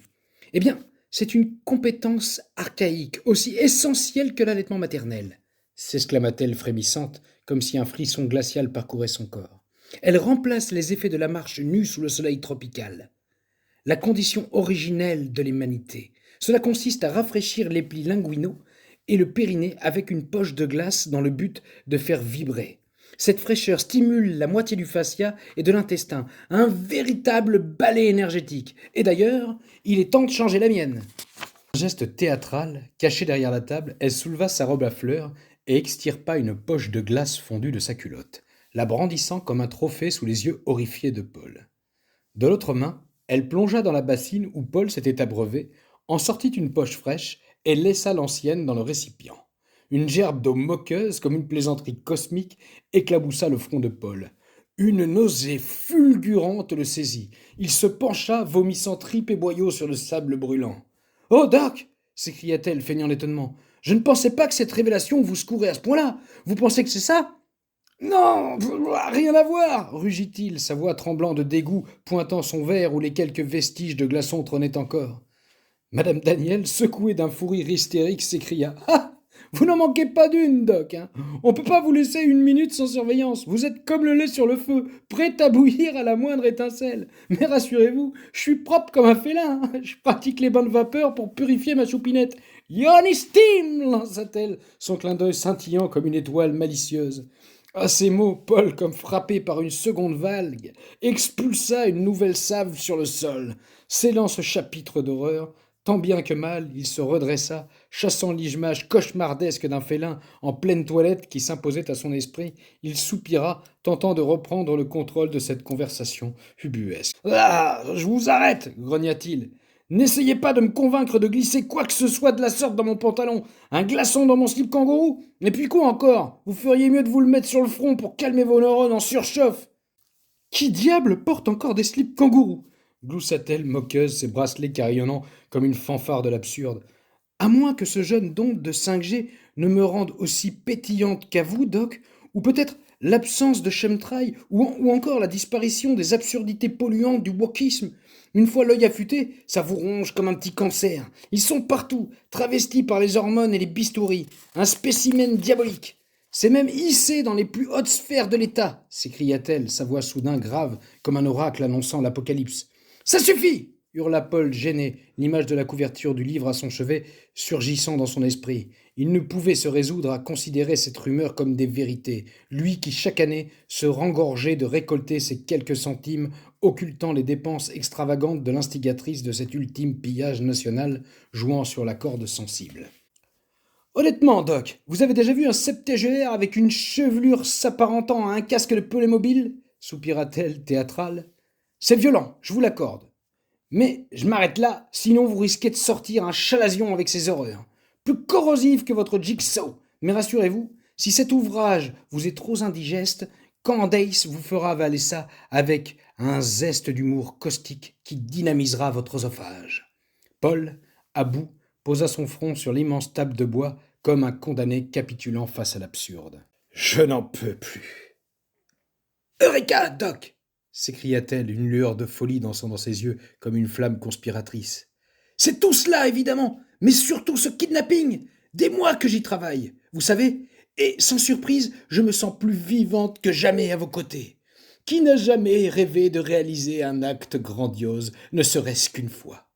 Eh bien, c'est une compétence archaïque, aussi essentielle que l'allaitement maternel, s'exclama-t-elle frémissante, comme si un frisson glacial parcourait son corps. Elle remplace les effets de la marche nue sous le soleil tropical. La condition originelle de l'humanité. Cela consiste à rafraîchir les plis linguinaux et le périnée avec une poche de glace dans le but de faire vibrer. Cette fraîcheur stimule la moitié du fascia et de l'intestin, un véritable balai énergétique. Et d'ailleurs, il est temps de changer la mienne. Un geste théâtral, caché derrière la table, elle souleva sa robe à fleurs et extirpa une poche de glace fondue de sa culotte, la brandissant comme un trophée sous les yeux horrifiés de Paul. De l'autre main, elle plongea dans la bassine où Paul s'était abreuvé, en sortit une poche fraîche et laissa l'ancienne dans le récipient. Une gerbe d'eau moqueuse, comme une plaisanterie cosmique, éclaboussa le front de Paul. Une nausée fulgurante le saisit. Il se pencha, vomissant tripes et boyaux sur le sable brûlant. « Oh, Doc !» s'écria-t-elle, feignant l'étonnement. « Je ne pensais pas que cette révélation vous secourait à ce point-là. Vous pensez que c'est ça ?» « Non, rien à voir !» rugit-il, sa voix tremblant de dégoût, pointant son verre où les quelques vestiges de glaçons trônaient encore. Madame Daniel, secouée d'un fou rire hystérique, s'écria « Ah, vous n'en manquez pas d'une, Doc, hein. On peut pas vous laisser une minute sans surveillance. Vous êtes comme le lait sur le feu, prêt à bouillir à la moindre étincelle. Mais rassurez-vous, je suis propre comme un félin. Hein. Je pratique les bains de vapeur pour purifier ma choupinette. « Yoni steam !» lança-t-elle, son clin d'œil scintillant comme une étoile malicieuse. À ces mots, Paul, comme frappé par une seconde vague, expulsa une nouvelle save sur le sol. Scellant ce chapitre d'horreur, tant bien que mal, il se redressa, chassant l'image cauchemardesque d'un félin en pleine toilette qui s'imposait à son esprit. Il soupira, tentant de reprendre le contrôle de cette conversation ubuesque. « Ah, je vous arrête !» grogna-t-il. N'essayez pas de me convaincre de glisser quoi que ce soit de la sorte dans mon pantalon. Un glaçon dans mon slip kangourou? Et puis quoi encore? Vous feriez mieux de vous le mettre sur le front pour calmer vos neurones en surchauffe. Qui diable porte encore des slips kangourous? Gloussa-t-elle, moqueuse, ses bracelets carillonnant comme une fanfare de l'absurde. À moins que ce jeune don de 5G ne me rende aussi pétillante qu'à vous, Doc, ou peut-être l'absence de chemtrail, ou encore la disparition des absurdités polluantes du wokisme. Une fois l'œil affûté, ça vous ronge comme un petit cancer. Ils sont partout, travestis par les hormones et les bistouris. Un spécimen diabolique. C'est même hissé dans les plus hautes sphères de l'État, s'écria-t-elle, sa voix soudain grave comme un oracle annonçant l'apocalypse. Ça suffit! Hurla Paul, gêné, l'image de la couverture du livre à son chevet surgissant dans son esprit. Il ne pouvait se résoudre à considérer cette rumeur comme des vérités, lui qui chaque année se rengorgeait de récolter ses quelques centimes, occultant les dépenses extravagantes de l'instigatrice de cet ultime pillage national, jouant sur la corde sensible. Honnêtement, Doc, vous avez déjà vu un septégénaire avec une chevelure s'apparentant à un casque de Playmobil soupira-t-elle théâtrale. C'est violent, je vous l'accorde. Mais je m'arrête là, sinon vous risquez de sortir un chalazion avec ces horreurs. Plus corrosif que votre jigsaw. Mais rassurez-vous, si cet ouvrage vous est trop indigeste, Candace vous fera avaler ça avec un zeste d'humour caustique qui dynamisera votre oesophage. Paul, à bout, posa son front sur l'immense table de bois comme un condamné capitulant face à l'absurde. Je n'en peux plus. Eureka, Doc! S'écria-t-elle, une lueur de folie dansant dans ses yeux comme une flamme conspiratrice. C'est tout cela, évidemment, mais surtout ce kidnapping. Des mois que j'y travaille, vous savez, et sans surprise, je me sens plus vivante que jamais à vos côtés. Qui n'a jamais rêvé de réaliser un acte grandiose, ne serait-ce qu'une fois?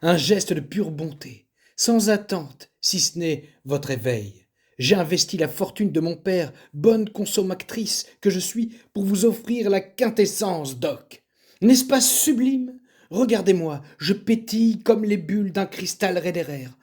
Un geste de pure bonté, sans attente, si ce n'est votre éveil. J'ai investi la fortune de mon père, bonne consommatrice que je suis, pour vous offrir la quintessence, Doc. N'est-ce pas sublime? Regardez-moi, je pétille comme les bulles d'un cristal rédéraire.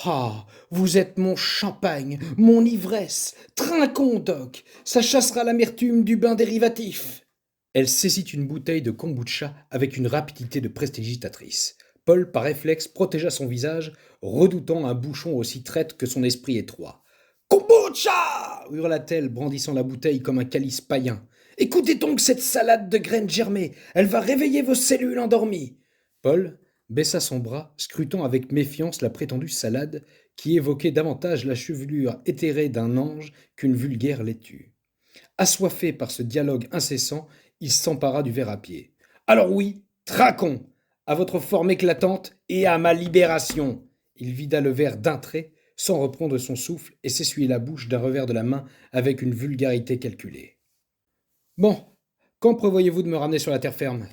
Ah, vous êtes mon champagne, mon ivresse. Trinquons, Doc, ça chassera l'amertume du bain dérivatif. Elle saisit une bouteille de kombucha avec une rapidité de prestidigitatrice. Paul, par réflexe, protégea son visage, redoutant un bouchon aussi traître que son esprit étroit. Kombucha! Hurla-t-elle, brandissant la bouteille comme un calice païen. Écoutez donc cette salade de graines germées, elle va réveiller vos cellules endormies. Paul baissa son bras, scrutant avec méfiance la prétendue salade, qui évoquait davantage la chevelure éthérée d'un ange qu'une vulgaire laitue. Assoiffé par ce dialogue incessant, il s'empara du verre à pied. Alors oui, traquons! À votre forme éclatante et à ma libération! Il vida le verre d'un trait, sans reprendre son souffle, et s'essuyait la bouche d'un revers de la main avec une vulgarité calculée. Bon, quand prévoyez-vous de me ramener sur la terre ferme?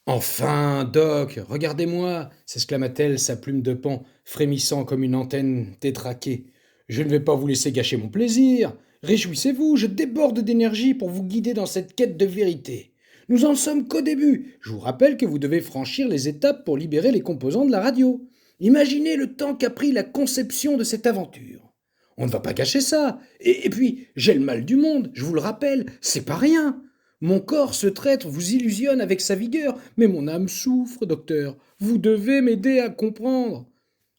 Enfin, Doc, regardez-moi, s'exclama-t-elle, sa plume de paon frémissant comme une antenne détraquée. Je ne vais pas vous laisser gâcher mon plaisir. Réjouissez-vous, je déborde d'énergie pour vous guider dans cette quête de vérité. Nous en sommes qu'au début. Je vous rappelle que vous devez franchir les étapes pour libérer les composants de la radio. Imaginez le temps qu'a pris la conception de cette aventure. On ne va pas cacher ça. Et puis, j'ai le mal du monde, je vous le rappelle, c'est pas rien. Mon corps, ce traître, vous illusionne avec sa vigueur, mais mon âme souffre, docteur. Vous devez m'aider à comprendre.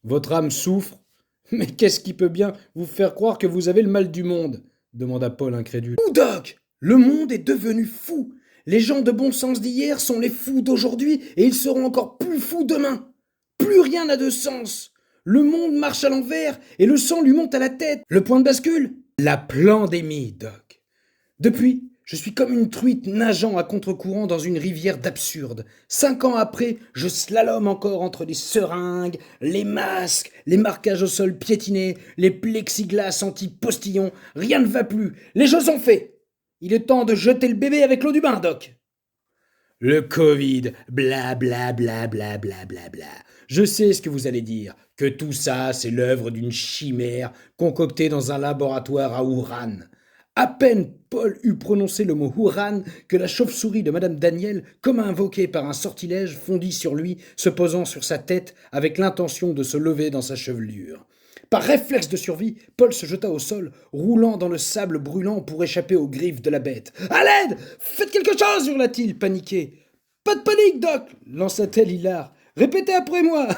Votre âme souffre? Mais qu'est-ce qui peut bien vous faire croire que vous avez le mal du monde? Demanda Paul incrédule. Ou Doc, le monde est devenu fou. Les gens de bon sens d'hier sont les fous d'aujourd'hui et ils seront encore plus fous demain. Plus rien n'a de sens. Le monde marche à l'envers et le sang lui monte à la tête. Le point de bascule? La pandémie, Doc. Depuis, je suis comme une truite nageant à contre-courant dans une rivière d'absurde. 5 ans après, je slalome encore entre les seringues, les masques, les marquages au sol piétinés, les plexiglas anti-postillons. Rien ne va plus. Les jeux sont faits. Il est temps de jeter le bébé avec l'eau du bain, Doc. Le Covid, bla bla bla bla bla bla bla. Je sais ce que vous allez dire, que tout ça, c'est l'œuvre d'une chimère concoctée dans un laboratoire à Wuhan. À peine Paul eut prononcé le mot Wuhan que la chauve-souris de Madame Daniel, comme invoquée par un sortilège, fondit sur lui, se posant sur sa tête avec l'intention de se lever dans sa chevelure. Par réflexe de survie, Paul se jeta au sol, roulant dans le sable brûlant pour échapper aux griffes de la bête. « À l'aide! Faites quelque chose! » hurla-t-il, paniqué. « Pas de panique, Doc !» lança-t-elle hilar. « Répétez après moi.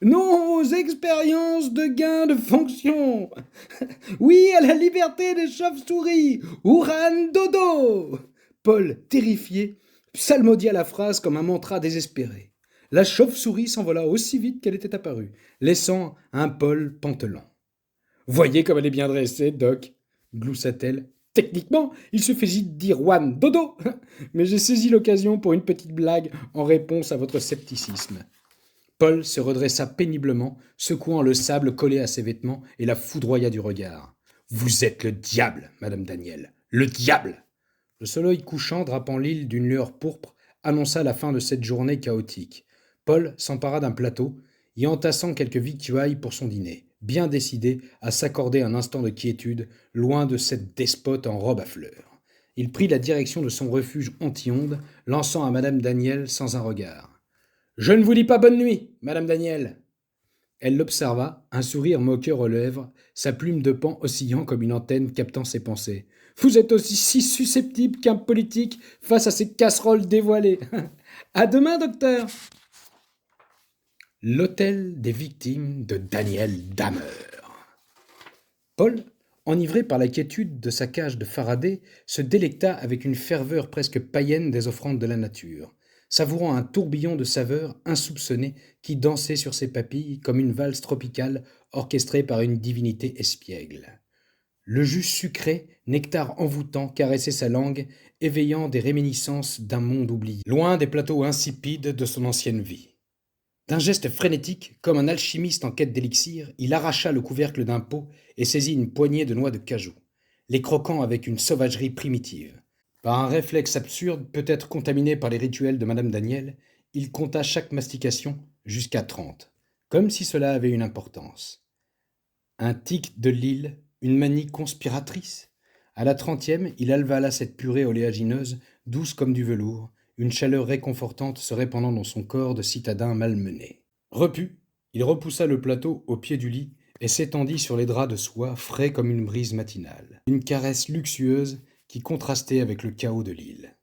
Nos expériences de gain de fonction. Oui à la liberté des chauves-souris. Hurran dodo !» Paul, terrifié, psalmodia la phrase comme un mantra désespéré. La chauve-souris s'envola aussi vite qu'elle était apparue, laissant un Paul pantelant. « Voyez comme elle est bien dressée, Doc !» gloussa-t-elle. « Techniquement, il suffisait de dire Juan dodo, mais j'ai saisi l'occasion pour une petite blague en réponse à votre scepticisme. » Paul se redressa péniblement, secouant le sable collé à ses vêtements et la foudroya du regard. « Vous êtes le diable, Madame Daniel, le diable !» Le soleil couchant, drapant l'île d'une lueur pourpre, annonça la fin de cette journée chaotique. Paul s'empara d'un plateau, y entassant quelques victuailles pour son dîner, bien décidé à s'accorder un instant de quiétude, loin de cette despote en robe à fleurs. Il prit la direction de son refuge anti-ondes, lançant à Madame Daniel sans un regard. « Je ne vous dis pas bonne nuit, Madame Daniel !» Elle l'observa, un sourire moqueur aux lèvres, sa plume de paon oscillant comme une antenne captant ses pensées. Vous êtes aussi si susceptible qu'un politique face à ces casseroles dévoilées. À demain, docteur. L'hôtel des victimes de Daniel Dahmer. Paul, enivré par la quiétude de sa cage de Faraday, se délecta avec une ferveur presque païenne des offrandes de la nature, savourant un tourbillon de saveurs insoupçonnées qui dansait sur ses papilles comme une valse tropicale orchestrée par une divinité espiègle. Le jus sucré, nectar envoûtant, caressait sa langue, éveillant des réminiscences d'un monde oublié, loin des plateaux insipides de son ancienne vie. D'un geste frénétique, comme un alchimiste en quête d'élixir, il arracha le couvercle d'un pot et saisit une poignée de noix de cajou, les croquant avec une sauvagerie primitive. Par un réflexe absurde, peut-être contaminé par les rituels de Madame Daniel, il compta chaque mastication jusqu'à 30, comme si cela avait une importance. Un tic de Lille, une manie conspiratrice. À la 30e, il avala cette purée oléagineuse, douce comme du velours, une chaleur réconfortante se répandant dans son corps de citadin malmené. Repu, il repoussa le plateau au pied du lit et s'étendit sur les draps de soie frais comme une brise matinale. Une caresse luxueuse qui contrastait avec le chaos de l'île.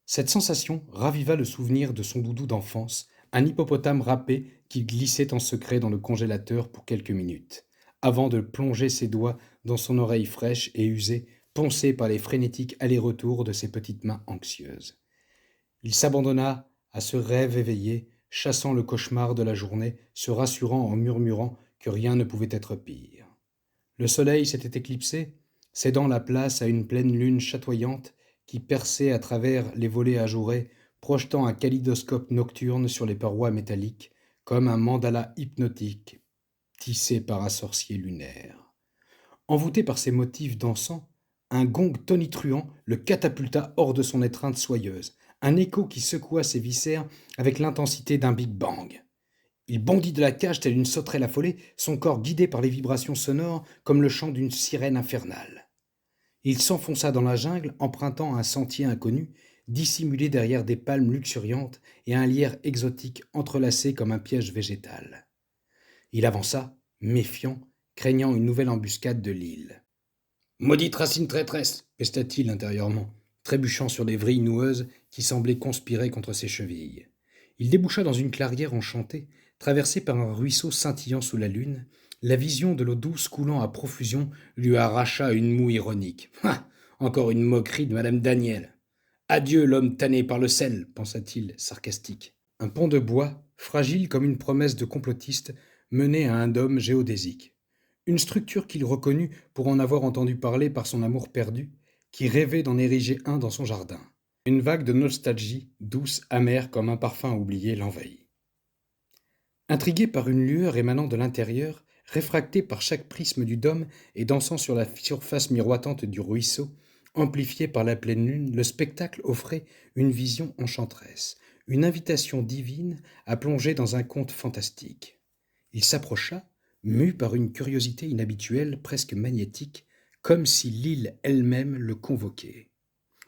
Cette sensation raviva le souvenir de son doudou d'enfance, un hippopotame râpé qui glissait en secret dans le congélateur pour quelques minutes, avant de plonger ses doigts dans son oreille fraîche et usée, poncée par les frénétiques allers-retours de ses petites mains anxieuses. Il s'abandonna à ce rêve éveillé, chassant le cauchemar de la journée, se rassurant en murmurant que rien ne pouvait être pire. Le soleil s'était éclipsé, cédant la place à une pleine lune chatoyante qui perçait à travers les volets ajourés, projetant un kaléidoscope nocturne sur les parois métalliques, comme un mandala hypnotique tissé par un sorcier lunaire. Envoûté par ces motifs dansants, un gong tonitruant le catapulta hors de son étreinte soyeuse, un écho qui secoua ses viscères avec l'intensité d'un Big Bang. Il bondit de la cage telle une sauterelle affolée, son corps guidé par les vibrations sonores comme le chant d'une sirène infernale. Il s'enfonça dans la jungle, empruntant un sentier inconnu, dissimulé derrière des palmes luxuriantes et un lierre exotique entrelacé comme un piège végétal. Il avança, méfiant, craignant une nouvelle embuscade de l'île. « Maudite racine traîtresse !» pesta-t-il intérieurement, trébuchant sur des vrilles noueuses qui semblaient conspirer contre ses chevilles. Il déboucha dans une clairière enchantée, traversée par un ruisseau scintillant sous la lune. La vision de l'eau douce coulant à profusion lui arracha une moue ironique. « Ah, encore une moquerie de Madame Daniel. Adieu l'homme tanné par le sel, pensa-t-il, sarcastique. Un pont de bois, fragile comme une promesse de complotiste, menait à un dôme géodésique. Une structure qu'il reconnut pour en avoir entendu parler par son amour perdu, qui rêvait d'en ériger un dans son jardin. Une vague de nostalgie, douce, amère comme un parfum oublié, l'envahit. Intrigué par une lueur émanant de l'intérieur, réfractée par chaque prisme du dôme et dansant sur la surface miroitante du ruisseau, amplifié par la pleine lune, le spectacle offrait une vision enchanteresse, une invitation divine à plonger dans un conte fantastique. Il s'approcha, mu par une curiosité inhabituelle, presque magnétique, comme si l'île elle-même le convoquait.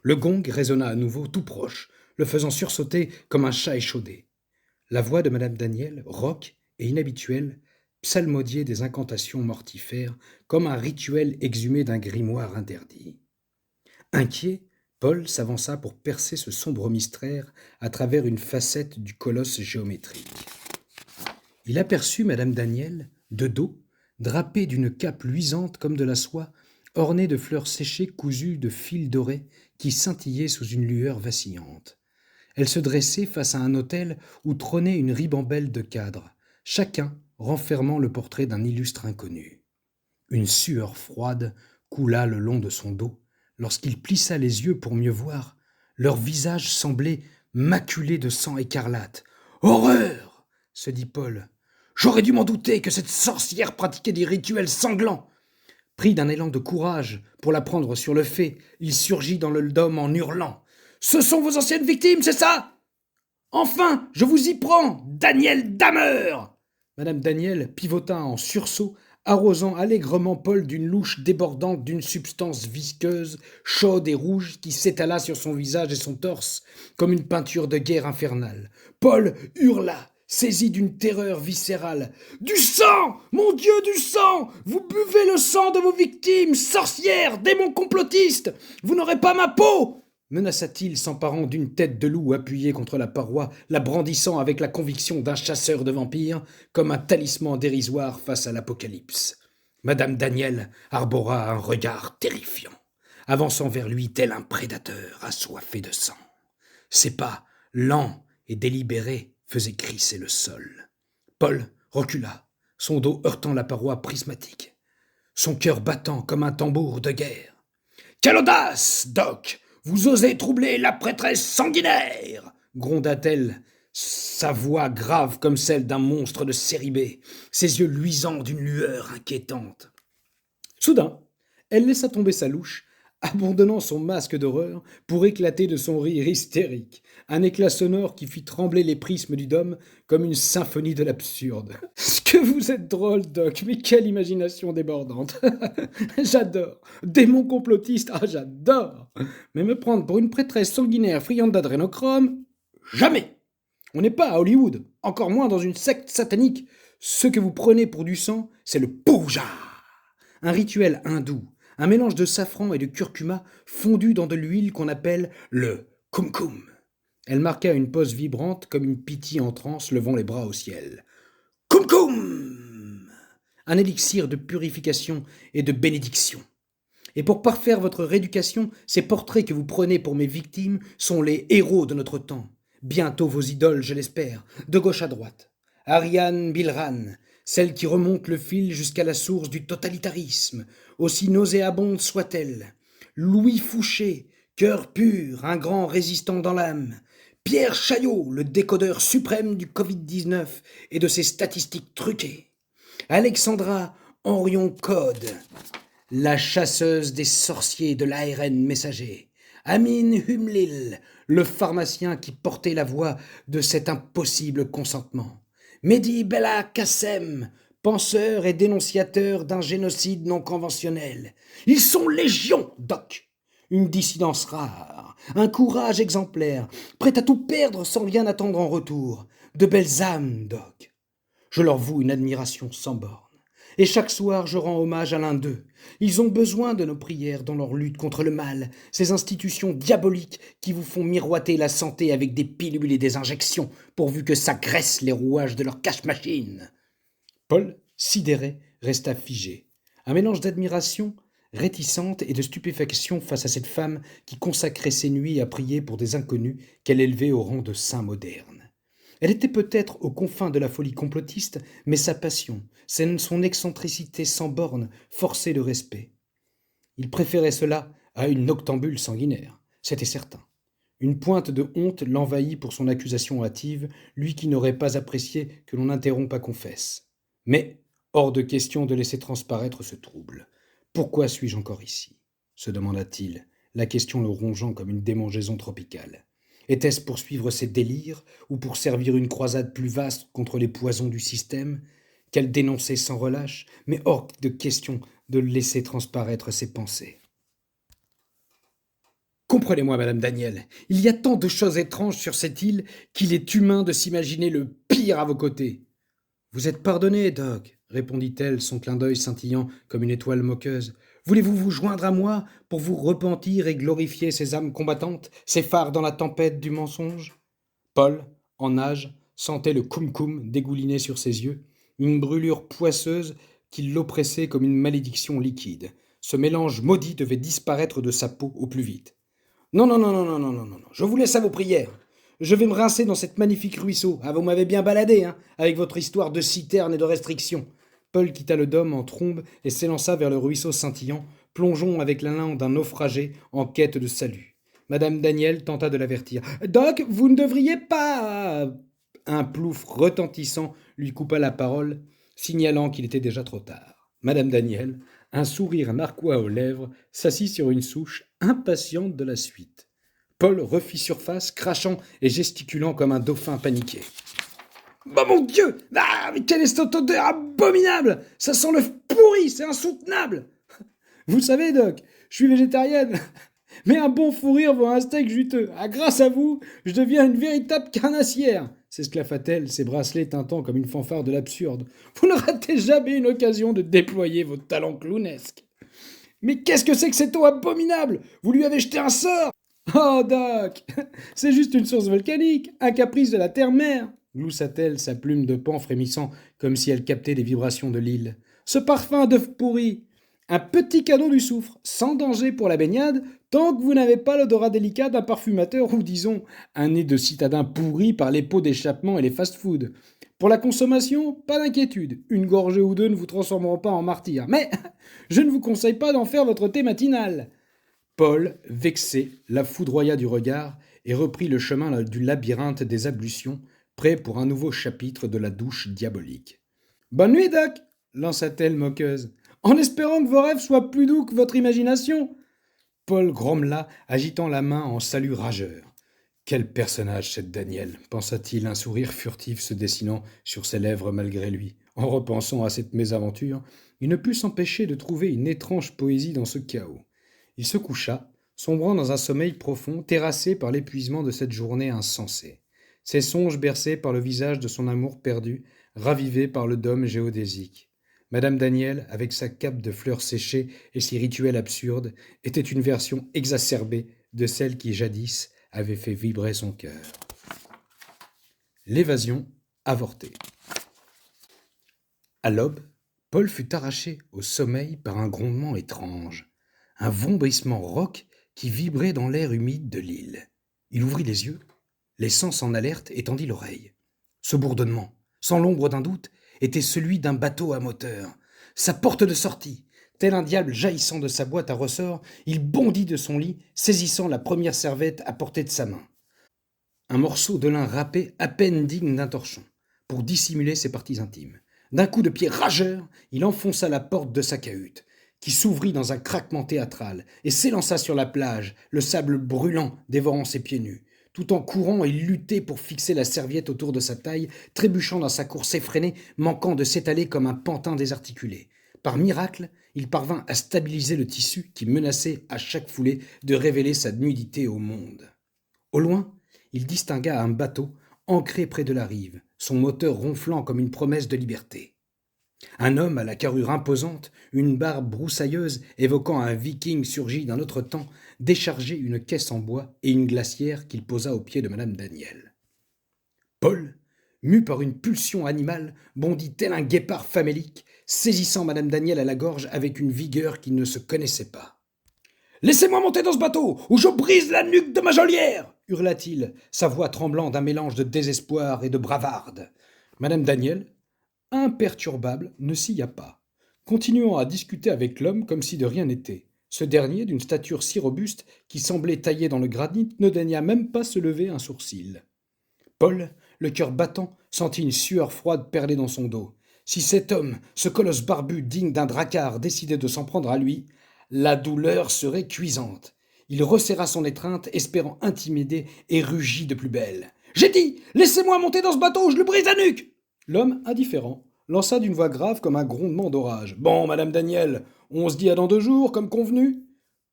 Le gong résonna à nouveau, tout proche, le faisant sursauter comme un chat échaudé. La voix de Madame Daniel, rauque et inhabituelle, psalmodiait des incantations mortifères, comme un rituel exhumé d'un grimoire interdit. Inquiet, Paul s'avança pour percer ce sombre mystère à travers une facette du colosse géométrique. Il aperçut Madame Daniel, de dos, drapée d'une cape luisante comme de la soie, ornée de fleurs séchées cousues de fils dorés qui scintillaient sous une lueur vacillante. Elle se dressait face à un autel où trônait une ribambelle de cadres, chacun renfermant le portrait d'un illustre inconnu. Une sueur froide coula le long de son dos. Lorsqu'il plissa les yeux pour mieux voir, leur visage semblait maculé de sang écarlate. « Horreur !» se dit Paul. « J'aurais dû m'en douter que cette sorcière pratiquait des rituels sanglants. » Pris d'un élan de courage pour la prendre sur le fait, il surgit dans le dôme en hurlant. « Ce sont vos anciennes victimes, c'est ça ? Enfin, je vous y prends, Daniel Dahmer !» Madame Daniel pivota en sursaut, arrosant allègrement Paul d'une louche débordante d'une substance visqueuse, chaude et rouge qui s'étala sur son visage et son torse comme une peinture de guerre infernale. Paul hurla, saisi d'une terreur viscérale. « Du sang! Mon Dieu, du sang! Vous buvez le sang de vos victimes, sorcières, démons complotistes! Vous n'aurez pas ma peau !» menaça-t-il, s'emparant d'une tête de loup appuyée contre la paroi, la brandissant avec la conviction d'un chasseur de vampires, comme un talisman dérisoire face à l'apocalypse. Madame Daniel arbora un regard terrifiant, avançant vers lui tel un prédateur assoiffé de sang. Ses pas, lents et délibérés, faisaient crisser le sol. Paul recula, son dos heurtant la paroi prismatique, son cœur battant comme un tambour de guerre. « Quelle audace, Doc! Vous osez troubler la prêtresse sanguinaire !» gronda-t-elle, sa voix grave comme celle d'un monstre de série B, ses yeux luisants d'une lueur inquiétante. Soudain, elle laissa tomber sa louche, abandonnant son masque d'horreur pour éclater de son rire hystérique, un éclat sonore qui fit trembler les prismes du dôme comme une symphonie de l'absurde. « Ce que vous êtes drôle, Doc, mais quelle imagination débordante. J'adore. Démon complotiste, ah j'adore. Mais me prendre pour une prêtresse sanguinaire friande d'adrénochrome, jamais. On n'est pas à Hollywood, encore moins dans une secte satanique. Ce que vous prenez pour du sang, c'est le puja, un rituel hindou, un mélange de safran et de curcuma fondu dans de l'huile qu'on appelle le kumkum. » Elle marqua une pose vibrante comme une pythie en transe levant les bras au ciel. « Kumkum ! Un élixir de purification et de bénédiction. Et pour parfaire votre rééducation, ces portraits que vous prenez pour mes victimes sont les héros de notre temps. Bientôt vos idoles, je l'espère, de gauche à droite. Ariane Bilran, celle qui remonte le fil jusqu'à la source du totalitarisme, aussi nauséabonde soit-elle. Louis Fouché, cœur pur, un grand résistant dans l'âme. Pierre Chaillot, le décodeur suprême du Covid-19 et de ses statistiques truquées. Alexandra Henrion-Code, la chasseuse des sorciers de l'ARN messager. Amin Humlil, le pharmacien qui portait la voix de cet impossible consentement. Mehdi Bella Kassem, penseur et dénonciateur d'un génocide non conventionnel. Ils sont légion, Doc. Une dissidence rare, un courage exemplaire, prêt à tout perdre sans rien attendre en retour. De belles âmes, Doc. Je leur voue une admiration sans borne. Et chaque soir, je rends hommage à l'un d'eux. Ils ont besoin de nos prières dans leur lutte contre le mal, ces institutions diaboliques qui vous font miroiter la santé avec des pilules et des injections, pourvu que ça graisse les rouages de leur cache-machine. » Paul, sidéré, resta figé. Un mélange d'admiration réticente et de stupéfaction face à cette femme qui consacrait ses nuits à prier pour des inconnus qu'elle élevait au rang de saints modernes. Elle était peut-être aux confins de la folie complotiste, mais sa passion, son excentricité sans bornes, forçaient le respect. Il préférait cela à une noctambule sanguinaire, c'était certain. Une pointe de honte l'envahit pour son accusation hâtive, lui qui n'aurait pas apprécié que l'on interrompe à confesse. Mais hors de question de laisser transparaître ce trouble. « Pourquoi suis-je encore ici ?» se demanda-t-il, la question le rongeant comme une démangeaison tropicale. Était-ce pour suivre ses délires ou pour servir une croisade plus vaste contre les poisons du système qu'elle dénonçait sans relâche, mais hors de question de laisser transparaître ses pensées. Comprenez-moi, Madame Daniel, il y a tant de choses étranges sur cette île qu'il est humain de s'imaginer le pire à vos côtés. Vous êtes pardonné, Doc, répondit-elle, son clin d'œil scintillant comme une étoile moqueuse. Voulez-vous vous joindre à moi pour vous repentir et glorifier ces âmes combattantes, ces phares dans la tempête du mensonge ? Paul, en nage, sentait le cum-cum dégouliner sur ses yeux, une brûlure poisseuse qui l'oppressait comme une malédiction liquide. Ce mélange maudit devait disparaître de sa peau au plus vite. Non, je vous laisse à vos prières. Je vais me rincer dans cette magnifique ruisseau. Ah, vous m'avez bien baladé, hein, avec votre histoire de citerne et de restrictions. Paul quitta le dôme en trombe et s'élança vers le ruisseau scintillant, plongeant avec l'élan d'un naufragé en quête de salut. Madame Daniel tenta de l'avertir. « Doc, vous ne devriez pas... » Un plouf retentissant lui coupa la parole, signalant qu'il était déjà trop tard. Madame Daniel, un sourire narquois aux lèvres, s'assit sur une souche, impatiente de la suite. Paul refit surface, crachant et gesticulant comme un dauphin paniqué. « Bah mon Dieu! Ah, mais quelle est cette odeur abominable! Ça sent le pourri, c'est insoutenable! Vous savez, Doc, je suis végétarienne Mais un bon fou rire vaut un steak juteux. Ah, grâce à vous, je deviens une véritable carnassière, s'esclaffa-t-elle, ses bracelets tintant comme une fanfare de l'absurde. Vous ne ratez jamais une occasion de déployer vos talents clownesques. Mais qu'est-ce que c'est que cette eau abominable? Vous lui avez jeté un sort? Oh, Doc, c'est juste une source volcanique, un caprice de la terre-mère, gloussa-t-elle, sa plume de paon frémissant comme si elle captait les vibrations de l'île. Ce parfum d'œuf pourri, un petit cadeau du soufre, sans danger pour la baignade, tant que vous n'avez pas l'odorat délicat d'un parfumateur ou, disons, un nez de citadin pourri par les pots d'échappement et les fast-foods. Pour la consommation, pas d'inquiétude, une gorgée ou deux ne vous transformeront pas en martyr, mais je ne vous conseille pas d'en faire votre thé matinal. Paul, vexé, la foudroya du regard et reprit le chemin du labyrinthe des ablutions, prêt pour un nouveau chapitre de la douche diabolique. « Bonne nuit, Doc !» lança-t-elle moqueuse, en espérant que vos rêves soient plus doux que votre imagination. Paul grommela, agitant la main en salut rageur. Quel personnage, cette Danielle, pensa-t-il, un sourire furtif se dessinant sur ses lèvres malgré lui. En repensant à cette mésaventure, il ne put s'empêcher de trouver une étrange poésie dans ce chaos. Il se coucha, sombrant dans un sommeil profond, terrassé par l'épuisement de cette journée insensée. Ses songes bercés par le visage de son amour perdu, ravivés par le dôme géodésique. Madame Daniel, avec sa cape de fleurs séchées et ses rituels absurdes, était une version exacerbée de celle qui, jadis, avait fait vibrer son cœur. L'évasion avortée. À l'aube, Paul fut arraché au sommeil par un grondement étrange, un vombrissement rauque qui vibrait dans l'air humide de l'île. Il ouvrit les yeux, les sens en alerte et tendit l'oreille. Ce bourdonnement, sans l'ombre d'un doute, était celui d'un bateau à moteur. Sa porte de sortie, tel un diable jaillissant de sa boîte à ressorts, il bondit de son lit, saisissant la première serviette à portée de sa main. Un morceau de lin râpé à peine digne d'un torchon, pour dissimuler ses parties intimes. D'un coup de pied rageur, il enfonça la porte de sa cahute, qui s'ouvrit dans un craquement théâtral, et s'élança sur la plage, le sable brûlant dévorant ses pieds nus. Tout en courant, il luttait pour fixer la serviette autour de sa taille, trébuchant dans sa course effrénée, manquant de s'étaler comme un pantin désarticulé. Par miracle, il parvint à stabiliser le tissu qui menaçait à chaque foulée de révéler sa nudité au monde. Au loin, il distingua un bateau ancré près de la rive, son moteur ronflant comme une promesse de liberté. Un homme à la carrure imposante, une barbe broussailleuse évoquant un viking surgi d'un autre temps, déchargeait une caisse en bois et une glacière qu'il posa aux pieds de madame Daniel. Paul, mu par une pulsion animale, bondit tel un guépard famélique, saisissant madame Daniel à la gorge avec une vigueur qui ne se connaissait pas. « Laissez-moi monter dans ce bateau, ou je brise la nuque de ma geôlière !» hurla-t-il, sa voix tremblant d'un mélange de désespoir et de bravarde. Madame Daniel, imperturbable, ne scia pas, continuant à discuter avec l'homme comme si de rien n'était. Ce dernier, d'une stature si robuste qu'il semblait taillé dans le granit, ne daigna même pas se lever un sourcil. Paul, le cœur battant, sentit une sueur froide perler dans son dos. Si cet homme, ce colosse barbu digne d'un dracard, décidait de s'en prendre à lui, la douleur serait cuisante. Il resserra son étreinte, espérant intimider, et rugit de plus belle. « J'ai dit, laissez-moi monter dans ce bateau, je lui brise la nuque !» L'homme, indifférent, lança d'une voix grave comme un grondement d'orage. « Bon, madame Daniel, on se dit à dans 2 jours, comme convenu ?»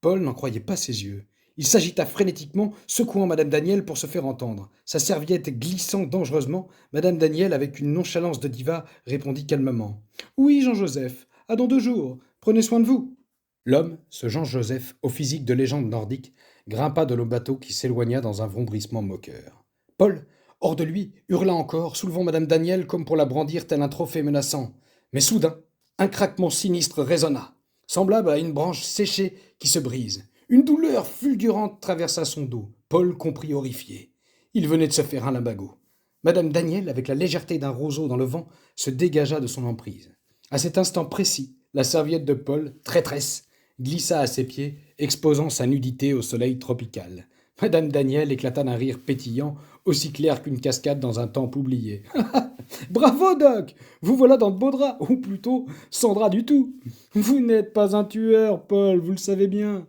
Paul n'en croyait pas ses yeux. Il s'agita frénétiquement, secouant madame Daniel pour se faire entendre. Sa serviette glissant dangereusement, madame Daniel, avec une nonchalance de diva, répondit calmement. « Oui, Jean-Joseph, à dans 2 jours. Prenez soin de vous. » L'homme, ce Jean-Joseph, au physique de légende nordique, grimpa de le bateau qui s'éloigna dans un vombrissement moqueur. Paul, hors de lui, hurla encore, soulevant madame Daniel comme pour la brandir tel un trophée menaçant. Mais soudain, un craquement sinistre résonna, semblable à une branche séchée qui se brise. Une douleur fulgurante traversa son dos. Paul comprit horrifié. Il venait de se faire un lumbago. Madame Daniel, avec la légèreté d'un roseau dans le vent, se dégagea de son emprise. À cet instant précis, la serviette de Paul, traîtresse, glissa à ses pieds, exposant sa nudité au soleil tropical. Madame Daniel éclata d'un rire pétillant, aussi clair qu'une cascade dans un temple oublié. « Bravo, Doc! Vous voilà dans de beaux draps, ou plutôt sans drap du tout. Vous n'êtes pas un tueur, Paul, vous le savez bien.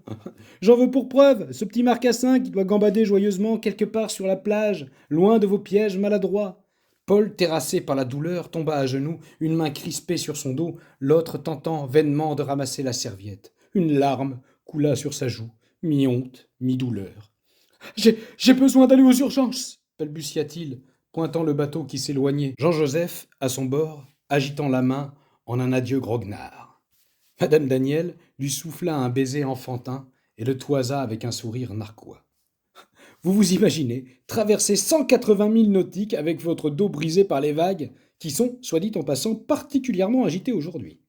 J'en veux pour preuve ce petit marcassin qui doit gambader joyeusement quelque part sur la plage, loin de vos pièges maladroits. » Paul, terrassé par la douleur, tomba à genoux, une main crispée sur son dos, l'autre tentant vainement de ramasser la serviette. Une larme coula sur sa joue, mi-honte, mi-douleur. J'ai besoin d'aller aux urgences, balbutia-t-il, pointant le bateau qui s'éloignait. Jean-Joseph, à son bord, agitant la main en un adieu groguenard. Madame Daniel lui souffla un baiser enfantin et le toisa avec un sourire narquois. Vous vous imaginez traverser 180 000 nautiques avec votre dos brisé par les vagues, qui sont, soit dit en passant, particulièrement agitées aujourd'hui.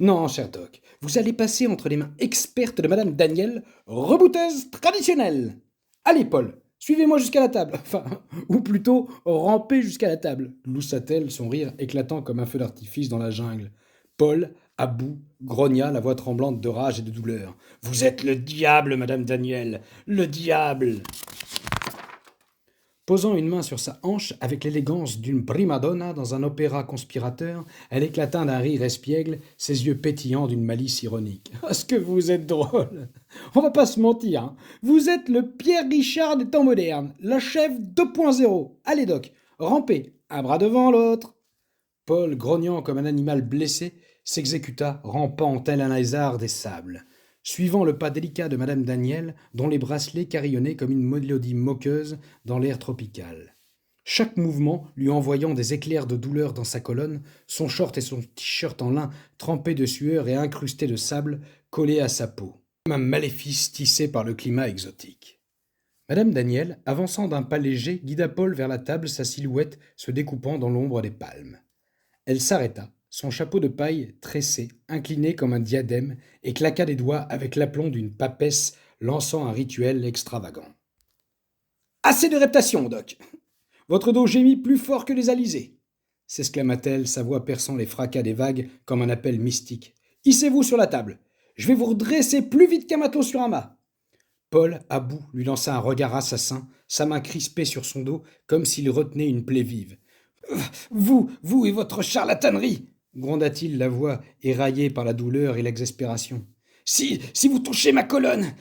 Non, cher Doc, vous allez passer entre les mains expertes de Madame Daniel, rebouteuse traditionnelle. Allez, Paul, suivez-moi jusqu'à la table. Enfin, ou plutôt, rampez jusqu'à la table, gloussa-t-elle, son rire éclatant comme un feu d'artifice dans la jungle. Paul, à bout, grogna, la voix tremblante de rage et de douleur. Vous êtes le diable, Madame Daniel, le diable. Posant une main sur sa hanche avec l'élégance d'une prima donna dans un opéra conspirateur, elle éclata d'un rire espiègle, ses yeux pétillants d'une malice ironique. « Est-ce que vous êtes drôle? On va pas se mentir, hein. Vous êtes le Pierre Richard des temps modernes, la chef 2.0. Allez Doc, rampez, un bras devant l'autre. » Paul, grognant comme un animal blessé, s'exécuta, rampant tel un lézard des sables. Suivant le pas délicat de Madame Daniel, dont les bracelets carillonnaient comme une mélodie moqueuse dans l'air tropical. Chaque mouvement lui envoyant des éclairs de douleur dans sa colonne, son short et son t-shirt en lin trempés de sueur et incrustés de sable collés à sa peau, comme un maléfice tissé par le climat exotique. Madame Daniel, avançant d'un pas léger, guida Paul vers la table, sa silhouette se découpant dans l'ombre des palmes. Elle s'arrêta, son chapeau de paille tressé, incliné comme un diadème, et claqua des doigts avec l'aplomb d'une papesse lançant un rituel extravagant. « Assez de reptation, Doc. Votre dos gémit plus fort que les alizés, s'exclama-t-elle, sa voix perçant les fracas des vagues comme un appel mystique. « Hissez-vous sur la table. Je vais vous redresser plus vite qu'un matelot sur un mât. » Paul, à bout, lui lança un regard assassin, sa main crispée sur son dos, comme s'il retenait une plaie vive. « Vous et votre charlatanerie !» gronda-t-il, la voix éraillée par la douleur et l'exaspération. « Si vous touchez ma colonne,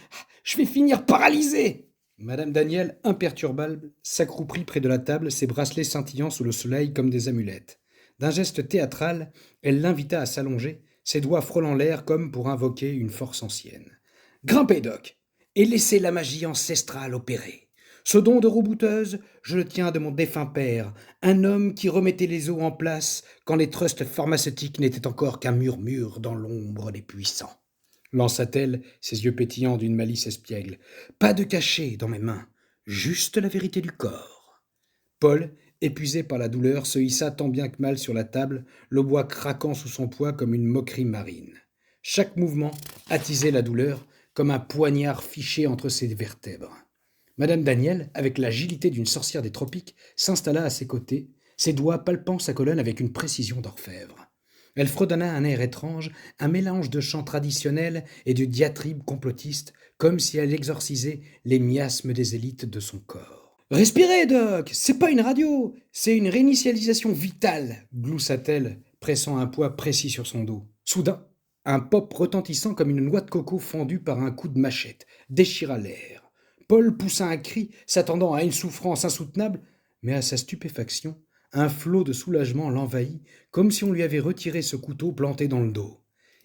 je vais finir paralysé !» Madame Daniel, imperturbable, s'accroupit près de la table, ses bracelets scintillant sous le soleil comme des amulettes. D'un geste théâtral, elle l'invita à s'allonger, ses doigts frôlant l'air comme pour invoquer une force ancienne. « Grimpez, Doc, et laissez la magie ancestrale opérer. Ce don de rebouteuse, je le tiens de mon défunt père, un homme qui remettait les eaux en place quand les trusts pharmaceutiques n'étaient encore qu'un murmure dans l'ombre des puissants. » lança-t-elle, ses yeux pétillants d'une malice espiègle. « Pas de cachet dans mes mains, juste la vérité du corps. » Paul, épuisé par la douleur, se hissa tant bien que mal sur la table, le bois craquant sous son poids comme une moquerie marine. Chaque mouvement attisait la douleur, comme un poignard fiché entre ses vertèbres. Madame Daniel, avec l'agilité d'une sorcière des tropiques, s'installa à ses côtés, ses doigts palpant sa colonne avec une précision d'orfèvre. Elle fredonna un air étrange, un mélange de chants traditionnels et de diatribes complotistes, comme si elle exorcisait les miasmes des élites de son corps. « Respirez, Doc, c'est pas une radio, c'est une réinitialisation vitale !» gloussa-t-elle, pressant un poids précis sur son dos. Soudain, un pop retentissant comme une noix de coco fendue par un coup de machette déchira l'air. Paul poussa un cri, s'attendant à une souffrance insoutenable, mais à sa stupéfaction, un flot de soulagement l'envahit, comme si on lui avait retiré ce couteau planté dans le dos.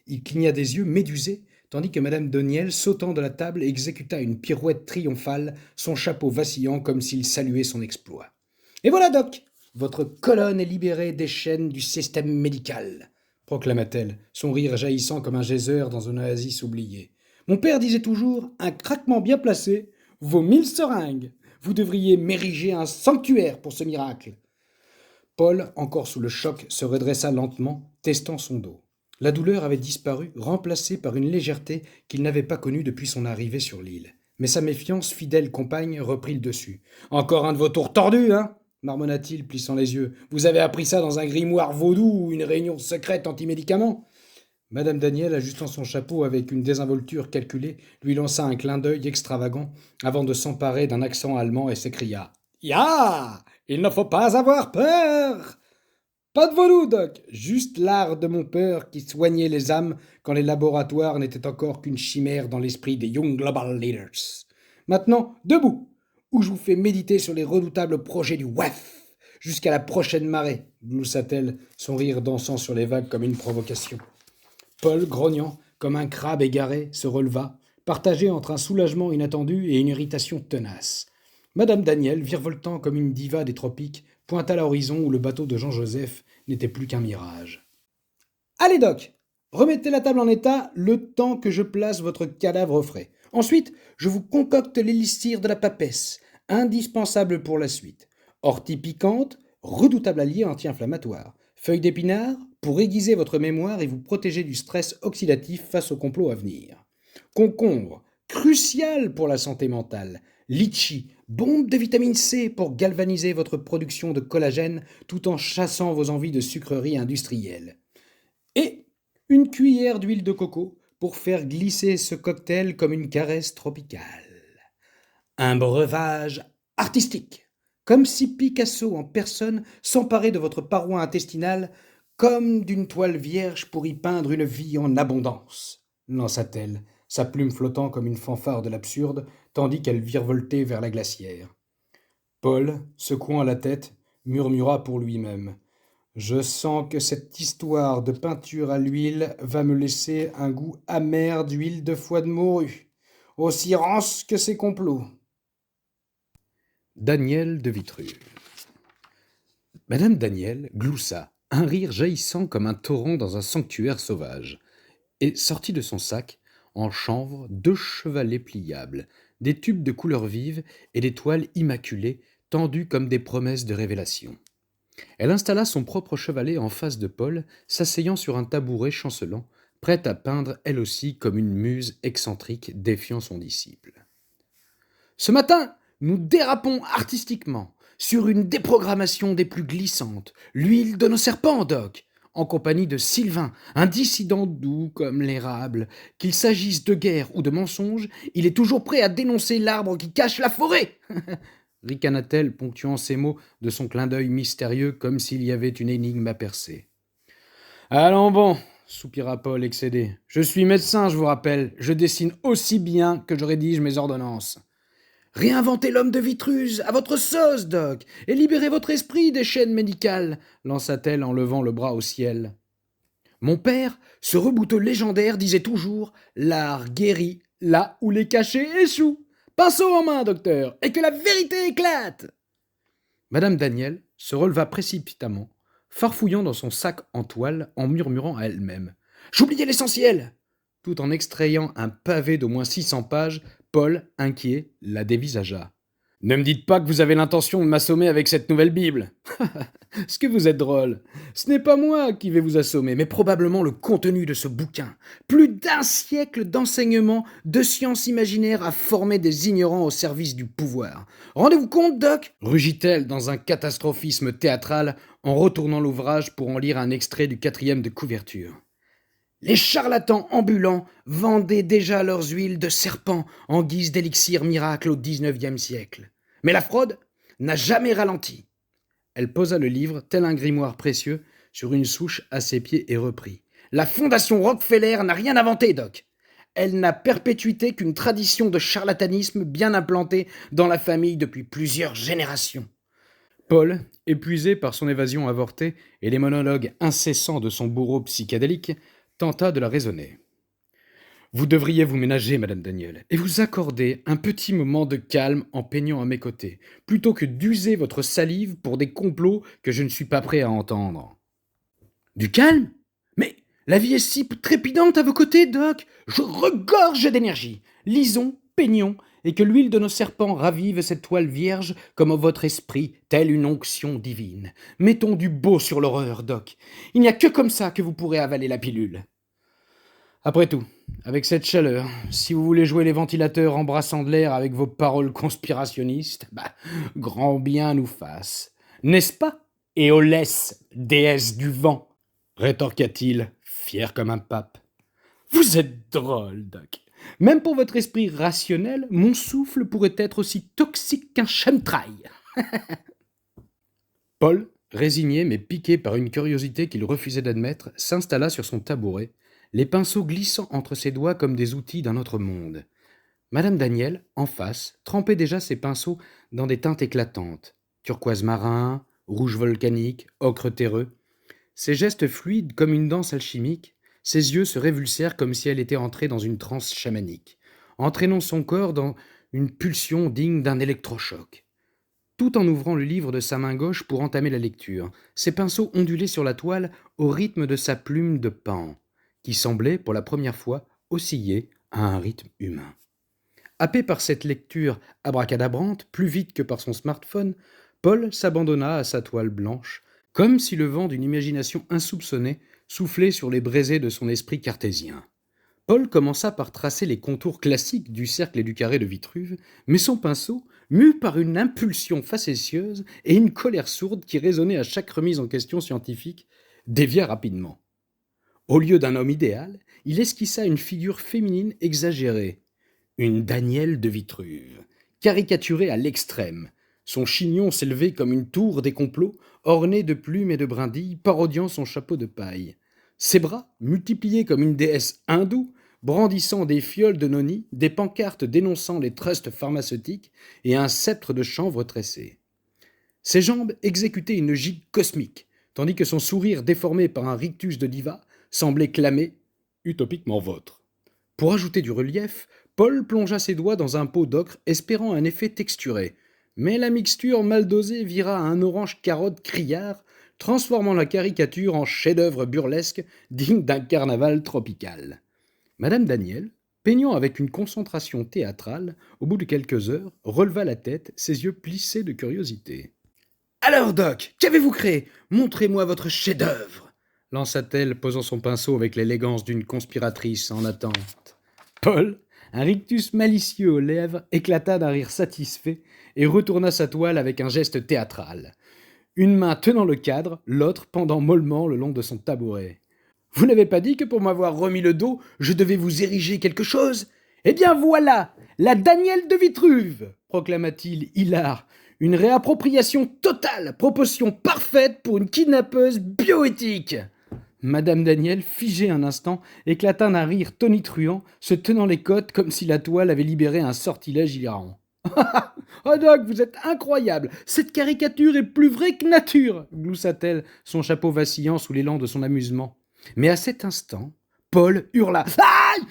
Il cligna des yeux médusés, tandis que Madame Daniel, sautant de la table, exécuta une pirouette triomphale, son chapeau vacillant comme s'il saluait son exploit. « Et voilà, Doc, votre colonne est libérée des chaînes du système médical !» proclama-t-elle, son rire jaillissant comme un geyser dans un oasis oublié. « Mon père disait toujours, un craquement bien placé vaut 1000 seringues. Vous devriez m'ériger un sanctuaire pour ce miracle. » Paul, encore sous le choc, se redressa lentement, testant son dos. La douleur avait disparu, remplacée par une légèreté qu'il n'avait pas connue depuis son arrivée sur l'île. Mais sa méfiance, fidèle compagne, reprit le dessus. « Encore un de vos tours tordus, hein ?» marmonna-t-il, plissant les yeux. « Vous avez appris ça dans un grimoire vaudou ou une réunion secrète anti-médicaments ?» Madame Daniel, ajustant son chapeau avec une désinvolture calculée, lui lança un clin d'œil extravagant avant de s'emparer d'un accent allemand et s'écria « Ya ! Il ne faut pas avoir peur !» Pas de vaudou, Doc, juste l'art de mon père qui soignait les âmes quand les laboratoires n'étaient encore qu'une chimère dans l'esprit des Young Global Leaders. Maintenant, debout, où je vous fais méditer sur les redoutables projets du WAF, jusqu'à la prochaine marée, gloussa-t-elle, son rire dansant sur les vagues comme une provocation. Paul, grognant, comme un crabe égaré, se releva, partagé entre un soulagement inattendu et une irritation tenace. Madame Daniel, virevoltant comme une diva des tropiques, pointa l'horizon où le bateau de Jean-Joseph n'était plus qu'un mirage. « Allez, Doc, remettez la table en état le temps que je place votre cadavre au frais. Ensuite, je vous concocte l'élixir de la papesse, indispensable pour la suite. Ortie piquante, redoutable allié anti-inflammatoire. Feuilles d'épinard, pour aiguiser votre mémoire et vous protéger du stress oxydatif face au complot à venir. Concombre, crucial pour la santé mentale. Litchi, bombe de vitamine C pour galvaniser votre production de collagène tout en chassant vos envies de sucreries industrielles. Et une cuillère d'huile de coco pour faire glisser ce cocktail comme une caresse tropicale. Un breuvage artistique, comme si Picasso en personne s'emparait de votre paroi intestinale comme d'une toile vierge pour y peindre une vie en abondance, lança-t-elle, sa plume flottant comme une fanfare de l'absurde, tandis qu'elle virevoltait vers la glacière. Paul, secouant la tête, murmura pour lui-même. Je sens que cette histoire de peinture à l'huile va me laisser un goût amer d'huile de foie de morue, aussi rance que ses complots. Daniel de Vitruve. Madame Daniel gloussa, un rire jaillissant comme un torrent dans un sanctuaire sauvage, et sortit de son sac, en chanvre, 2 chevalets pliables, des tubes de couleur vive et des toiles immaculées, tendues comme des promesses de révélation. Elle installa son propre chevalet en face de Paul, s'asseyant sur un tabouret chancelant, prête à peindre elle aussi comme une muse excentrique défiant son disciple. Ce matin, nous dérapons artistiquement sur une déprogrammation des plus glissantes, l'huile de nos serpents, Doc, en compagnie de Sylvain, un dissident doux comme l'érable. Qu'il s'agisse de guerre ou de mensonge, il est toujours prêt à dénoncer l'arbre qui cache la forêt. Ricana-t-elle, ponctuant ses mots de son clin d'œil mystérieux comme s'il y avait une énigme à percer. Allons bon, soupira Paul excédé. Je suis médecin, je vous rappelle. Je dessine aussi bien que je rédige mes ordonnances. Réinventez l'homme de Vitruve à votre sauce, Doc, et libérez votre esprit des chaînes médicales, lança-t-elle en levant le bras au ciel. Mon père, ce rebouteux légendaire, disait toujours « L'art guérit là où les cachets échouent. Pinceau en main, docteur, et que la vérité éclate !» Madame Daniel se releva précipitamment, farfouillant dans son sac en toile en murmurant à elle-même « J'oubliais l'essentiel !» Tout en extrayant un pavé d'au moins 600 pages, Paul, inquiet, la dévisagea. « Ne me dites pas que vous avez l'intention de m'assommer avec cette nouvelle Bible. Ce que vous êtes drôle. Ce n'est pas moi qui vais vous assommer, mais probablement le contenu de ce bouquin. Plus d'1 siècle d'enseignement de sciences imaginaires à former des ignorants au service du pouvoir. Rendez-vous compte, Doc ?» rugit-elle dans un catastrophisme théâtral en retournant l'ouvrage pour en lire un extrait du 4e de couverture. Les charlatans ambulants vendaient déjà leurs huiles de serpent en guise d'élixir miracle au 19e siècle. Mais la fraude n'a jamais ralenti. Elle posa le livre, tel un grimoire précieux, sur une souche à ses pieds et reprit. La fondation Rockefeller n'a rien inventé, Doc. Elle n'a perpétuité qu'une tradition de charlatanisme bien implantée dans la famille depuis plusieurs générations. Paul, épuisé par son évasion avortée et les monologues incessants de son bourreau psychédélique, tenta de la raisonner. Vous devriez vous ménager, Madame Daniel, et vous accorder un petit moment de calme en peignant à mes côtés, plutôt que d'user votre salive pour des complots que je ne suis pas prêt à entendre. Du calme ? Mais la vie est si trépidante à vos côtés, Doc. Je regorge d'énergie. Lisons, peignons, et que l'huile de nos serpents ravive cette toile vierge comme votre esprit, telle une onction divine. Mettons du beau sur l'horreur, Doc. Il n'y a que comme ça que vous pourrez avaler la pilule. Après tout, avec cette chaleur, si vous voulez jouer les ventilateurs embrassant de l'air avec vos paroles conspirationnistes, grand bien nous fasse. N'est-ce pas, Éolès, déesse du vent ? Rétorqua-t-il, fier comme un pape. Vous êtes drôle, Doc. Même pour votre esprit rationnel, mon souffle pourrait être aussi toxique qu'un chemtrail. Paul, résigné mais piqué par une curiosité qu'il refusait d'admettre, s'installa sur son tabouret, les pinceaux glissant entre ses doigts comme des outils d'un autre monde. Madame Daniel, en face, trempait déjà ses pinceaux dans des teintes éclatantes, turquoise marin, rouge volcanique, ocre terreux. Ses gestes fluides comme une danse alchimique, ses yeux se révulsèrent comme si elle était entrée dans une transe chamanique. entraînant son corps dans une pulsion digne d'un électrochoc. Tout en ouvrant le livre de sa main gauche pour entamer la lecture, ses pinceaux ondulaient sur la toile au rythme de sa plume de paon, qui semblait, pour la première fois, osciller à un rythme humain. Happé par cette lecture abracadabrante, plus vite que par son smartphone, Paul s'abandonna à sa toile blanche, comme si le vent d'une imagination insoupçonnée soufflait sur les braisées de son esprit cartésien. Paul commença par tracer les contours classiques du cercle et du carré de Vitruve, mais son pinceau, mu par une impulsion facétieuse et une colère sourde qui résonnait à chaque remise en question scientifique, dévia rapidement. Au lieu d'un homme idéal, il esquissa une figure féminine exagérée, une Danielle de Vitruve, caricaturée à l'extrême. Son chignon s'élevait comme une tour des complots, ornée de plumes et de brindilles, parodiant son chapeau de paille. Ses bras, multipliés comme une déesse hindoue, brandissant des fioles de noni, des pancartes dénonçant les trusts pharmaceutiques et un sceptre de chanvre tressé. Ses jambes exécutaient une gigue cosmique, tandis que son sourire déformé par un rictus de diva semblait clamer « utopiquement vôtre ». Pour ajouter du relief, Paul plongea ses doigts dans un pot d'ocre espérant un effet texturé, mais la mixture mal dosée vira à un orange carotte criard, transformant la caricature en chef-d'œuvre burlesque digne d'un carnaval tropical. Madame Daniel, peignant avec une concentration théâtrale, au bout de quelques heures, releva la tête, ses yeux plissés de curiosité. « Alors, Doc, qu'avez-vous créé? Montrez-moi votre chef-d'œuvre !» lança-t-elle, posant son pinceau avec l'élégance d'une conspiratrice en attente. Paul, un rictus malicieux aux lèvres, éclata d'un rire satisfait et retourna sa toile avec un geste théâtral. Une main tenant le cadre, l'autre pendant mollement le long de son tabouret. « Vous n'avez pas dit que pour m'avoir remis le dos, je devais vous ériger quelque chose? Eh bien voilà, la Danielle de Vitruve !» proclama-t-il hilar. « Une réappropriation totale, proportion parfaite pour une kidnappeuse bioéthique !» Madame Daniel, figée un instant, éclata d'un rire tonitruant, se tenant les côtes comme si la toile avait libéré un sortilège hilarant. « Oh Doc, vous êtes incroyable! Cette caricature est plus vraie que nature !» gloussa-t-elle, son chapeau vacillant sous l'élan de son amusement. Mais à cet instant, Paul hurla « Aïe !»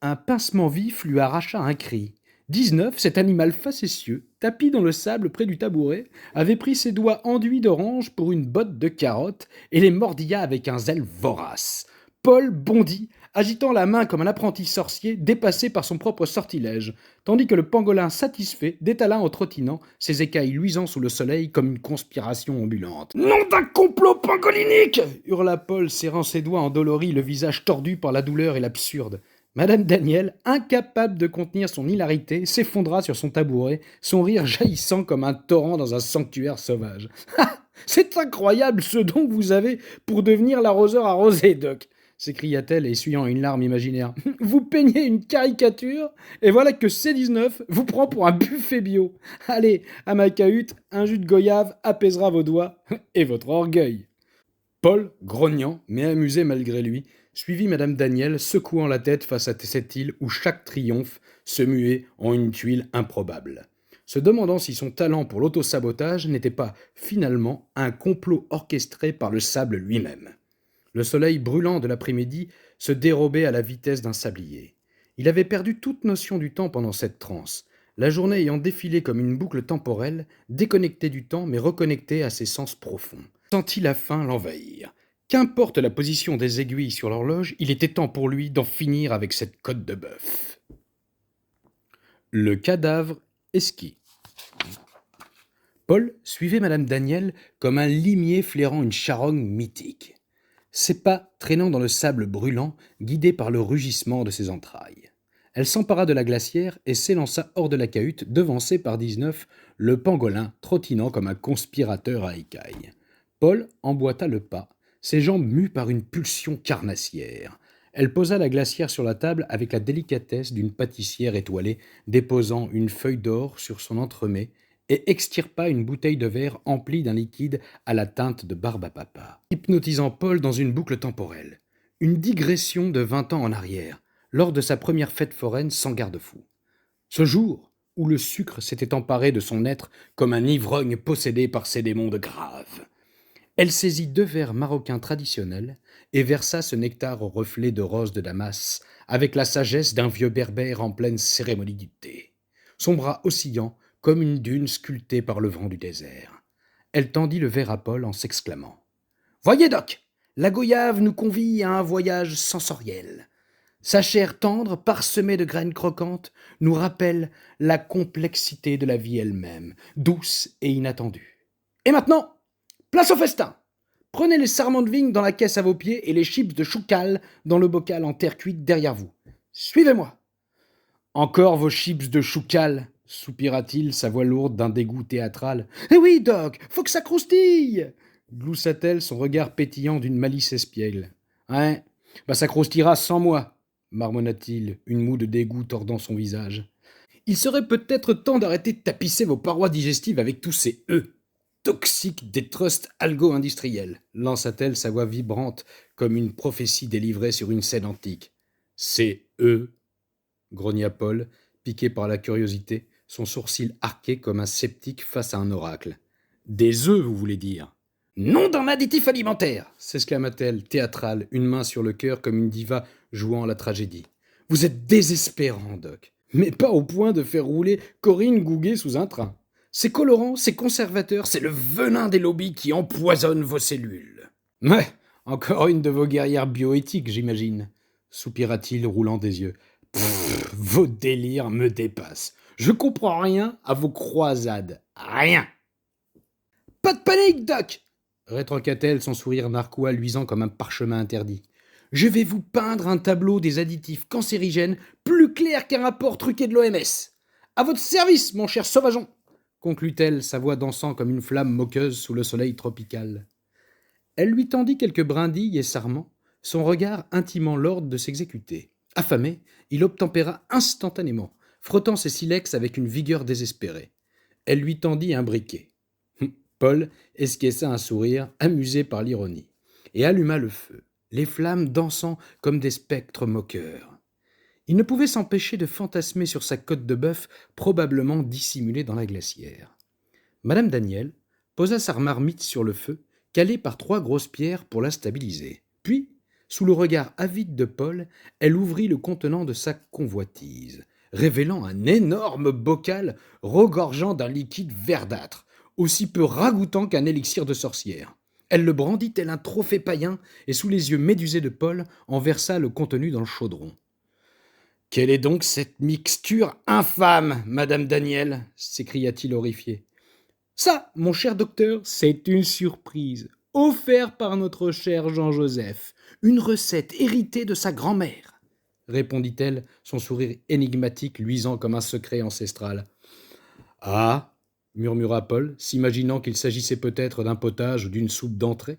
Un pincement vif lui arracha un cri. 19, cet animal facétieux, tapi dans le sable près du tabouret, avait pris ses doigts enduits d'orange pour une botte de carottes et les mordilla avec un zèle vorace. Paul bondit, agitant la main comme un apprenti sorcier dépassé par son propre sortilège, tandis que le pangolin satisfait détala en trottinant, ses écailles luisant sous le soleil comme une conspiration ambulante. « Nom d'un complot pangolinique !» hurla Paul, serrant ses doigts endoloris, le visage tordu par la douleur et l'absurde. Madame Daniel, incapable de contenir son hilarité, s'effondra sur son tabouret, son rire jaillissant comme un torrent dans un sanctuaire sauvage. « Ah, c'est incroyable ce don que vous avez pour devenir l'arroseur arrosé, Doc !» s'écria-t-elle, essuyant une larme imaginaire. « Vous peignez une caricature, et voilà que C19 vous prend pour un buffet bio. Allez, à ma cahute, un jus de goyave apaisera vos doigts et votre orgueil. » Paul, grognant, mais amusé malgré lui, suivit Madame Daniel, secouant la tête face à cette île où chaque triomphe se muait en une tuile improbable, se demandant si son talent pour l'autosabotage n'était pas, finalement, un complot orchestré par le sable lui-même. Le soleil brûlant de l'après-midi se dérobait à la vitesse d'un sablier. Il avait perdu toute notion du temps pendant cette transe, la journée ayant défilé comme une boucle temporelle, déconnectée du temps mais reconnectée à ses sens profonds. Sentit la faim l'envahir. Qu'importe la position des aiguilles sur l'horloge, il était temps pour lui d'en finir avec cette côte de bœuf. Le cadavre esquis. Paul suivait Madame Daniel comme un limier flairant une charogne mythique. Ses pas traînant dans le sable brûlant, guidés par le rugissement de ses entrailles. Elle s'empara de la glacière et s'élança hors de la cahute, devancée par 19, le pangolin trottinant comme un conspirateur à écailles. Paul emboîta le pas, ses jambes mues par une pulsion carnassière. Elle posa la glacière sur la table avec la délicatesse d'une pâtissière étoilée, déposant une feuille d'or sur son entremets, et extirpa une bouteille de verre emplie d'un liquide à la teinte de barbe à papa, hypnotisant Paul dans une boucle temporelle. Une digression de 20 ans en arrière, lors de sa première fête foraine sans garde-fou. Ce jour où le sucre s'était emparé de son être comme un ivrogne possédé par ses démons de grave. Elle saisit 2 verres marocains traditionnels et versa ce nectar au reflet de rose de Damas, avec la sagesse d'un vieux berbère en pleine cérémonie du thé, son bras oscillant comme une dune sculptée par le vent du désert. Elle tendit le verre à Paul en s'exclamant: « Voyez, Doc, la goyave nous convie à un voyage sensoriel. Sa chair tendre, parsemée de graines croquantes, nous rappelle la complexité de la vie elle-même, douce et inattendue. Et maintenant, place au festin! Prenez les sarments de vigne dans la caisse à vos pieds et les chips de choucal dans le bocal en terre cuite derrière vous. Suivez-moi! » Encore vos chips de choucal, soupira-t-il, sa voix lourde d'un dégoût théâtral. Eh oui, Doc, faut que ça croustille! Gloussa-t-elle, son regard pétillant d'une malice espiègle. Ouais, bah ça croustillera sans moi, marmonna-t-il, une moue de dégoût tordant son visage. Il serait peut-être temps d'arrêter de tapisser vos parois digestives avec tous ces œufs toxiques des trusts algo-industriels, lança-t-elle, sa voix vibrante comme une prophétie délivrée sur une scène antique. Ces œufs, grogna Paul, piqué par la curiosité, son sourcil arqué comme un sceptique face à un oracle. Des œufs, vous voulez dire? Nom d'un additif alimentaire! S'exclama-t-elle, théâtrale, une main sur le cœur comme une diva jouant la tragédie. Vous êtes désespérant, Doc, mais pas au point de faire rouler Corinne Gouguet sous un train. Ces colorants, ces conservateurs, c'est le venin des lobbies qui empoisonne vos cellules. Ouais, encore une de vos guerrières bioéthiques, j'imagine, soupira-t-il, roulant des yeux. Pfff, vos délires me dépassent. Je comprends rien à vos croisades. Rien. Pas de panique, Doc, rétorqua-t-elle, son sourire narquois luisant comme un parchemin interdit. Je vais vous peindre un tableau des additifs cancérigènes plus clair qu'un rapport truqué de l'OMS. À votre service, mon cher sauvageon, conclut-elle, sa voix dansant comme une flamme moqueuse sous le soleil tropical. Elle lui tendit quelques brindilles et sarments, son regard intimant l'ordre de s'exécuter. Affamé, il obtempéra instantanément, frottant ses silex avec une vigueur désespérée. Elle lui tendit un briquet. Paul esquissa un sourire, amusé par l'ironie, et alluma le feu, les flammes dansant comme des spectres moqueurs. Il ne pouvait s'empêcher de fantasmer sur sa côte de bœuf, probablement dissimulée dans la glacière. Madame Daniel posa sa marmite sur le feu, calée par 3 grosses pierres pour la stabiliser. Puis, sous le regard avide de Paul, elle ouvrit le contenant de sa convoitise, révélant un énorme bocal regorgeant d'un liquide verdâtre, aussi peu ragoûtant qu'un élixir de sorcière. Elle le brandit tel un trophée païen et, sous les yeux médusés de Paul, en versa le contenu dans le chaudron. « Quelle est donc cette mixture infâme, Madame Daniel ?» s'écria-t-il horrifié. « Ça, mon cher docteur, c'est une surprise, offerte par notre cher Jean-Joseph, une recette héritée de sa grand-mère, » répondit-elle, son sourire énigmatique luisant comme un secret ancestral. « Ah !» murmura Paul, s'imaginant qu'il s'agissait peut-être d'un potage ou d'une soupe d'entrée.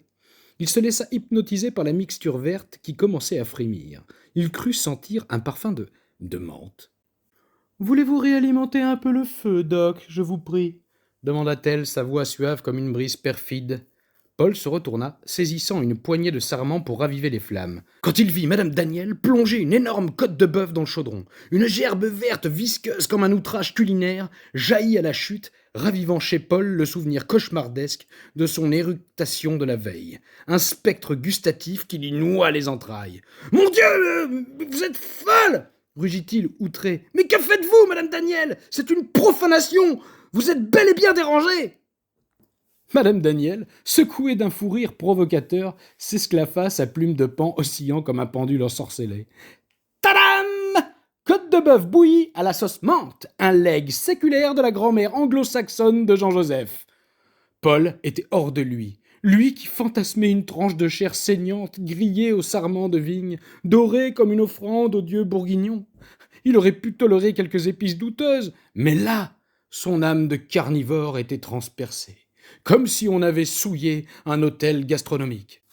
Il se laissa hypnotiser par la mixture verte qui commençait à frémir. Il crut sentir un parfum de menthe. « Voulez-vous réalimenter un peu le feu, Doc, je vous prie ?» demanda-t-elle, sa voix suave comme une brise perfide. Paul se retourna, saisissant une poignée de sarments pour raviver les flammes, quand il vit Madame Daniel plonger une énorme côte de bœuf dans le chaudron. Une gerbe verte visqueuse comme un outrage culinaire jaillit à la chute, ravivant chez Paul le souvenir cauchemardesque de son éructation de la veille. Un spectre gustatif qui lui noie les entrailles. « Mon Dieu, vous êtes folle !» rugit-il, outré. « Mais que faites-vous, Madame Daniel? C'est une profanation! Vous êtes bel et bien dérangée !» Madame Daniel, secouée d'un fou rire provocateur, s'esclaffa, sa plume de paon oscillant comme un pendule ensorcelé. « Tadam! Côte de bœuf bouillie à la sauce menthe, un legs séculaire de la grand-mère anglo-saxonne de Jean-Joseph. » Paul était hors de lui. Lui qui fantasmait une tranche de chair saignante, grillée au sarment de vigne, dorée comme une offrande au dieu bourguignon. Il aurait pu tolérer quelques épices douteuses, mais là, son âme de carnivore était transpercée, comme si on avait souillé un hôtel gastronomique.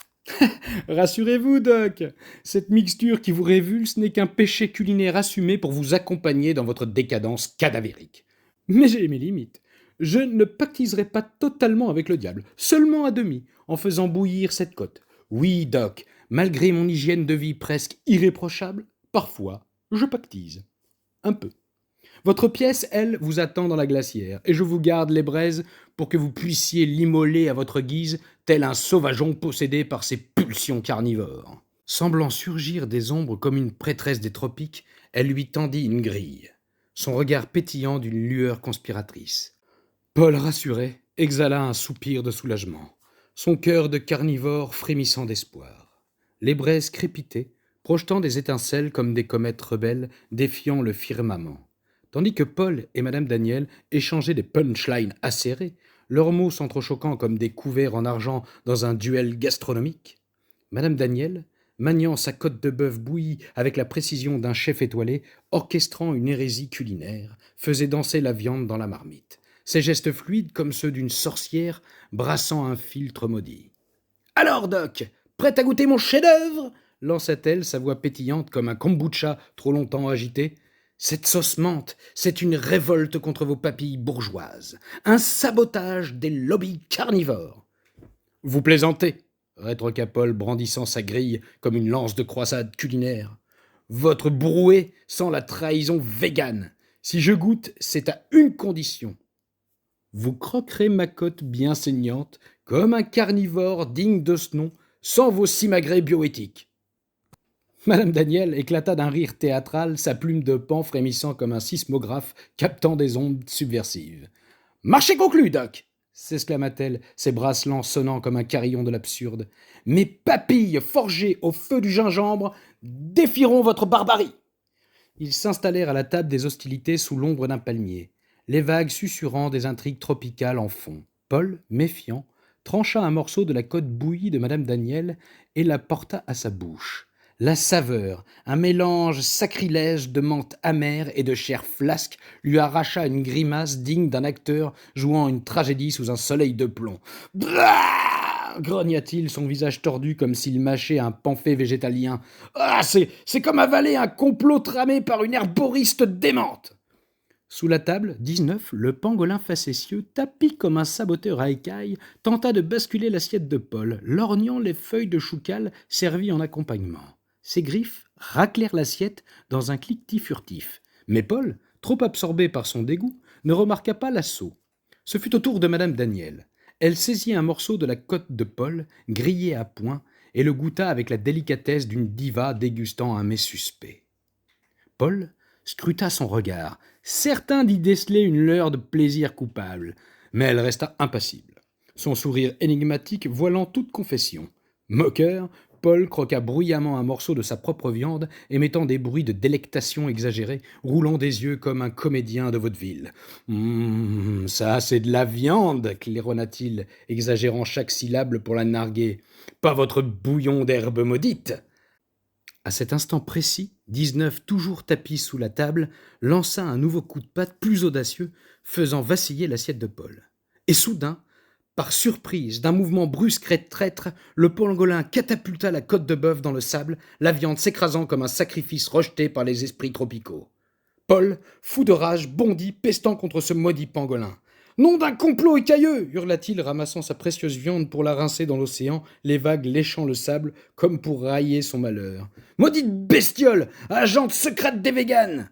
Rassurez-vous, Doc, cette mixture qui vous révulse n'est qu'un péché culinaire assumé pour vous accompagner dans votre décadence cadavérique. Mais j'ai mes limites. Je ne pactiserai pas totalement avec le diable, seulement à demi, en faisant bouillir cette côte. Oui, Doc, malgré mon hygiène de vie presque irréprochable, parfois, je pactise. Un peu. Votre pièce, elle, vous attend dans la glacière, et je vous garde les braises pour que vous puissiez l'immoler à votre guise, tel un sauvageon possédé par ses pulsions carnivores. » Semblant surgir des ombres comme une prêtresse des tropiques, elle lui tendit une grille, son regard pétillant d'une lueur conspiratrice. Paul, rassuré, exhala un soupir de soulagement, son cœur de carnivore frémissant d'espoir. Les braises crépitaient, projetant des étincelles comme des comètes rebelles défiant le firmament. Tandis que Paul et Madame Daniel échangeaient des punchlines acérées, leurs mots s'entrechoquant comme des couverts en argent dans un duel gastronomique, Madame Daniel, maniant sa côte de bœuf bouillie avec la précision d'un chef étoilé, orchestrant une hérésie culinaire, faisait danser la viande dans la marmite, ses gestes fluides comme ceux d'une sorcière brassant un philtre maudit. « Alors, Doc, prête à goûter mon chef-d'œuvre » lança-t-elle, sa voix pétillante comme un kombucha trop longtemps agité. « Cette sauce menthe, c'est une révolte contre vos papilles bourgeoises, un sabotage des lobbies carnivores. »« Vous plaisantez » rétorqua Paul, brandissant sa grille comme une lance de croisade culinaire. « Votre brouet sent la trahison végane. Si je goûte, c'est à une condition. Vous croquerez ma côte bien saignante, comme un carnivore digne de ce nom, sans vos simagrées bioéthiques. » Madame Daniel éclata d'un rire théâtral, sa plume de paon frémissant comme un sismographe captant des ondes subversives. « Marché conclu, Doc !» s'exclama-t-elle, ses bracelets sonnant comme un carillon de l'absurde. « Mes papilles forgées au feu du gingembre défieront votre barbarie !» Ils s'installèrent à la table des hostilités sous l'ombre d'un palmier, les vagues susurrant des intrigues tropicales en fond. Paul, méfiant, trancha un morceau de la côte bouillie de Madame Daniel et la porta à sa bouche. La saveur, un mélange sacrilège de menthe amère et de chair flasque, lui arracha une grimace digne d'un acteur jouant une tragédie sous un soleil de plomb. « Blah !» grogna-t-il, son visage tordu comme s'il mâchait un pamphlet végétalien. « Ah, c'est comme avaler un complot tramé par une herboriste démente !» Sous la table, 19, le pangolin facétieux, tapi comme un saboteur à écailles, tenta de basculer l'assiette de Paul, lorgnant les feuilles de choucale servies en accompagnement. Ses griffes raclèrent l'assiette dans un cliquetis furtif. Mais Paul, trop absorbé par son dégoût, ne remarqua pas l'assaut. Ce fut au tour de Madame Daniel. Elle saisit un morceau de la côte de Paul, grillé à point, et le goûta avec la délicatesse d'une diva dégustant un mets suspect. Paul scruta son regard, certain d'y déceler une lueur de plaisir coupable, mais elle resta impassible, son sourire énigmatique voilant toute confession. Moqueur, Paul croqua bruyamment un morceau de sa propre viande, émettant des bruits de délectation exagérés, roulant des yeux comme un comédien de vaudeville. « Ça, c'est de la viande !» claironna-t-il, exagérant chaque syllabe pour la narguer. « Pas votre bouillon d'herbe maudite !» À cet instant précis, 19, toujours tapi sous la table, lança un nouveau coup de patte plus audacieux, faisant vaciller l'assiette de Paul. Et soudain, par surprise d'un mouvement brusque et traître, le pangolin catapulta la côte de bœuf dans le sable, la viande s'écrasant comme un sacrifice rejeté par les esprits tropicaux. Paul, fou de rage, bondit, pestant contre ce maudit pangolin. « Nom d'un complot écailleux !» hurla-t-il, ramassant sa précieuse viande pour la rincer dans l'océan, les vagues léchant le sable comme pour railler son malheur. « Maudite bestiole, agente secrète des véganes !»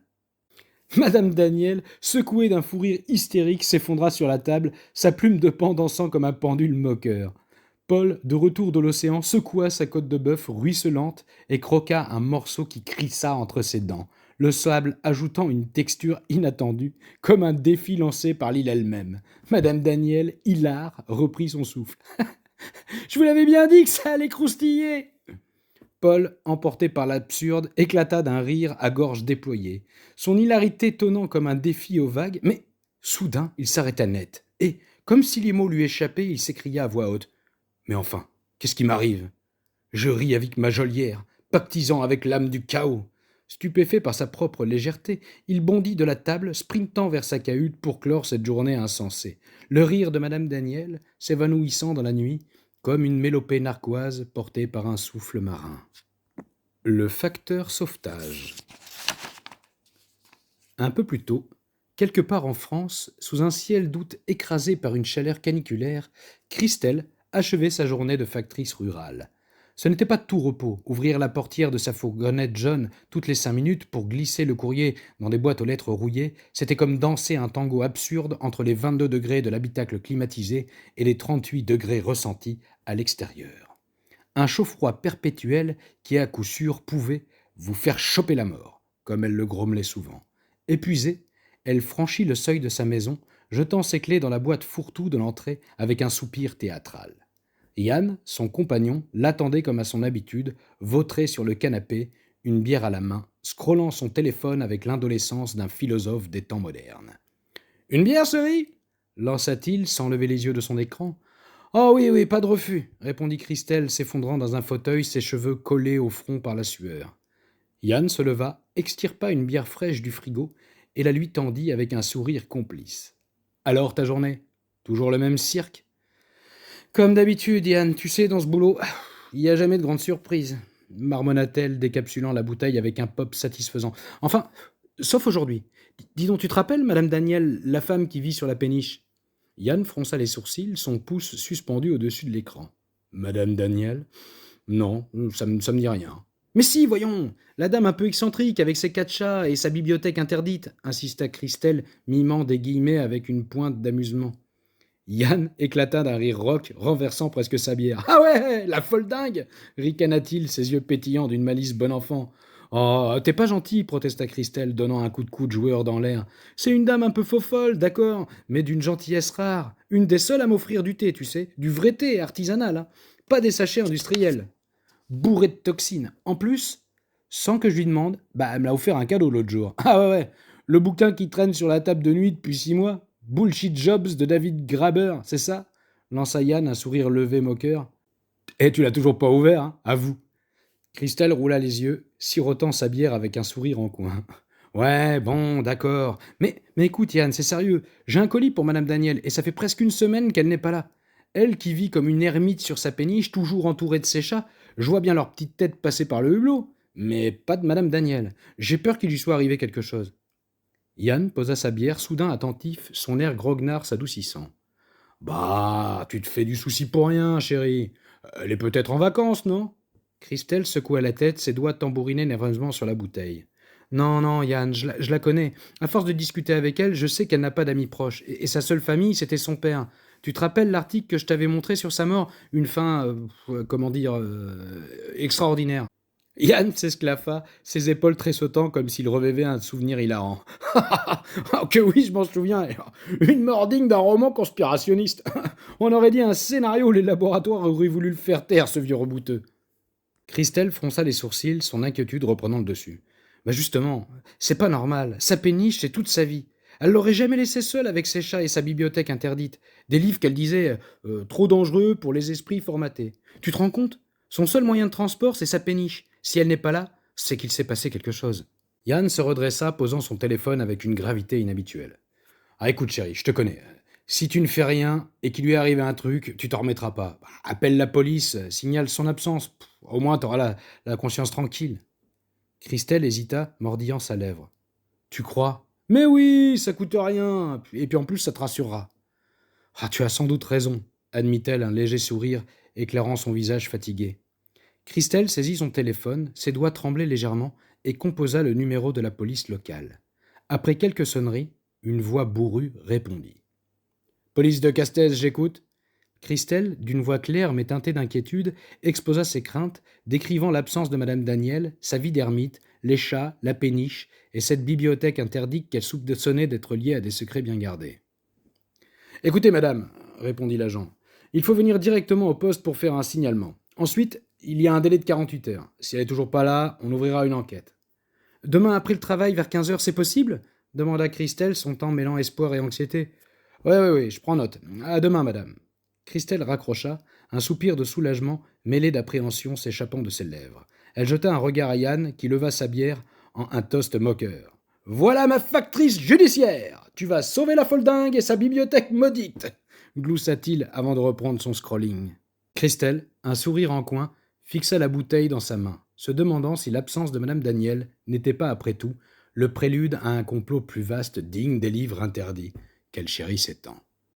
Madame Daniel, secouée d'un fou rire hystérique, s'effondra sur la table, sa plume de paon dansant comme un pendule moqueur. Paul, de retour de l'océan, secoua sa côte de bœuf ruisselante et croqua un morceau qui crissa entre ses dents, le sable ajoutant une texture inattendue, comme un défi lancé par l'île elle-même. Madame Daniel, hilare, reprit son souffle. « Je vous l'avais bien dit que ça allait croustiller !» Paul, emporté par l'absurde, éclata d'un rire à gorge déployée, son hilarité tonnant comme un défi aux vagues, mais soudain il s'arrêta net, et, comme si les mots lui échappaient, il s'écria à voix haute. « Mais enfin, qu'est-ce qui m'arrive ? Je ris avec ma geôlière, pactisant avec l'âme du chaos. » Stupéfait par sa propre légèreté, il bondit de la table, sprintant vers sa cahute pour clore cette journée insensée, le rire de Madame Daniel s'évanouissant dans la nuit, comme une mélopée narquoise portée par un souffle marin. Le facteur sauvetage. Un peu plus tôt, quelque part en France, sous un ciel d'août écrasé par une chaleur caniculaire, Christelle achevait sa journée de factrice rurale. Ce n'était pas de tout repos, ouvrir la portière de sa fourgonnette jaune toutes les 5 minutes pour glisser le courrier dans des boîtes aux lettres rouillées, c'était comme danser un tango absurde entre les 22 degrés de l'habitacle climatisé et les 38 degrés ressentis à l'extérieur. Un chaud-froid perpétuel qui, à coup sûr, pouvait vous faire choper la mort, comme elle le grommelait souvent. Épuisée, elle franchit le seuil de sa maison, jetant ses clés dans la boîte fourre-tout de l'entrée avec un soupir théâtral. Yann, son compagnon, l'attendait comme à son habitude, vautré sur le canapé, une bière à la main, scrollant son téléphone avec l'indolescence d'un philosophe des temps modernes. « Une bière, Cerie » lança-t-il sans lever les yeux de son écran. « Oh oui, oui, pas de refus » répondit Christelle, s'effondrant dans un fauteuil, ses cheveux collés au front par la sueur. Yann se leva, extirpa une bière fraîche du frigo et la lui tendit avec un sourire complice. « Alors, ta journée ? Toujours le même cirque ? » « Comme d'habitude, Yann, tu sais, dans ce boulot, il n'y a jamais de grande surprise, » marmonna-t-elle, décapsulant la bouteille avec un pop satisfaisant. « Enfin, sauf aujourd'hui. Dis donc, tu te rappelles, Madame Daniel, la femme qui vit sur la péniche ?» Yann fronça les sourcils, son pouce suspendu au-dessus de l'écran. « Madame Daniel ? Non, ça me dit rien. »« Mais si, voyons, la dame un peu excentrique avec ses 4 chats et sa bibliothèque interdite, » insista Christelle, mimant des guillemets avec une pointe d'amusement. Yann éclata d'un rire rauque, renversant presque sa bière. « Ah ouais, la folle dingue » ricana-t-il, ses yeux pétillants d'une malice bon enfant. « Oh, t'es pas gentil » protesta Christelle, donnant un coup de coude joueur dans l'air. « C'est une dame un peu faux-folle, d'accord, mais d'une gentillesse rare. Une des seules à m'offrir du thé, tu sais, du vrai thé artisanal, hein. Pas des sachets industriels. Bourré de toxines. En plus, sans que je lui demande, elle me l'a offert un cadeau l'autre jour. Ah ouais, le bouquin qui traîne sur la table de nuit depuis 6 mois. Bullshit Jobs de David Graeber, c'est ça » lança Yann, un sourire levé moqueur. « Et tu l'as toujours pas ouvert, hein, avoue. » Christelle roula les yeux, sirotant sa bière avec un sourire en coin. « Ouais, bon, d'accord. Mais écoute, Yann, c'est sérieux. J'ai un colis pour Madame Daniel, et ça fait presque une semaine qu'elle n'est pas là. Elle qui vit comme une ermite sur sa péniche, toujours entourée de ses chats, je vois bien leur petite tête passer par le hublot. Mais pas de Madame Daniel. J'ai peur qu'il lui soit arrivé quelque chose. » Yann posa sa bière, soudain attentif, son air groguenard s'adoucissant. « Bah, tu te fais du souci pour rien, chérie. Elle est peut-être en vacances, non ?» Christelle secoua la tête, ses doigts tambourinaient nerveusement sur la bouteille. « Non, Yann, je la connais. À force de discuter avec elle, je sais qu'elle n'a pas d'amis proches. Et sa seule famille, c'était son père. Tu te rappelles l'article que je t'avais montré sur sa mort ? Une fin, extraordinaire. » Yann s'esclaffa, ses épaules tressautant comme s'il revêvait un souvenir hilarant. « Oh que oui, je m'en souviens. Une mort digne d'un roman conspirationniste. On aurait dit un scénario où les laboratoires auraient voulu le faire taire, ce vieux rebouteux. » Christelle fronça les sourcils, son inquiétude reprenant le dessus. « Justement, c'est pas normal. Sa péniche, c'est toute sa vie. Elle l'aurait jamais laissé seule avec ses chats et sa bibliothèque interdite. Des livres qu'elle disait trop dangereux pour les esprits formatés. Tu te rends compte ? Son seul moyen de transport, c'est sa péniche. Si elle n'est pas là, c'est qu'il s'est passé quelque chose. » Yann se redressa, posant son téléphone avec une gravité inhabituelle. « Ah, écoute, chérie, je te connais. Si tu ne fais rien et qu'il lui est arrivé un truc, tu t'en remettras pas. Appelle la police, signale son absence. Au moins, t'auras la conscience tranquille. » Christelle hésita, mordillant sa lèvre. « Tu crois ? Mais oui, ça coûte rien. Et puis en plus, ça te rassurera. »« Ah, tu as sans doute raison, » admit-elle, un léger sourire éclairant son visage fatigué. Christelle saisit son téléphone, ses doigts tremblaient légèrement, et composa le numéro de la police locale. Après quelques sonneries, une voix bourrue répondit. « Police de Castès, j'écoute. » Christelle, d'une voix claire mais teintée d'inquiétude, exposa ses craintes, décrivant l'absence de Madame Daniel, sa vie d'ermite, les chats, la péniche et cette bibliothèque interdite qu'elle soupçonnait d'être liée à des secrets bien gardés. « Écoutez, madame, » répondit l'agent, « il faut venir directement au poste pour faire un signalement. Ensuite, il y a un délai de 48 heures. Si elle n'est toujours pas là, on ouvrira une enquête. »« Demain après le travail, vers 15 heures, c'est possible ?» demanda Christelle, son temps mêlant espoir et anxiété. « Oui, je prends note. À demain, madame. » Christelle raccrocha, un soupir de soulagement mêlé d'appréhension s'échappant de ses lèvres. Elle jeta un regard à Yann, qui leva sa bière en un toast moqueur. « Voilà ma factrice judiciaire. Tu vas sauver la folle dingue et sa bibliothèque maudite !» gloussa-t-il avant de reprendre son scrolling. Christelle, un sourire en coin, fixa la bouteille dans sa main, se demandant si l'absence de Madame Daniel n'était pas, après tout, le prélude à un complot plus vaste digne des livres interdits qu'elle chérissait tant.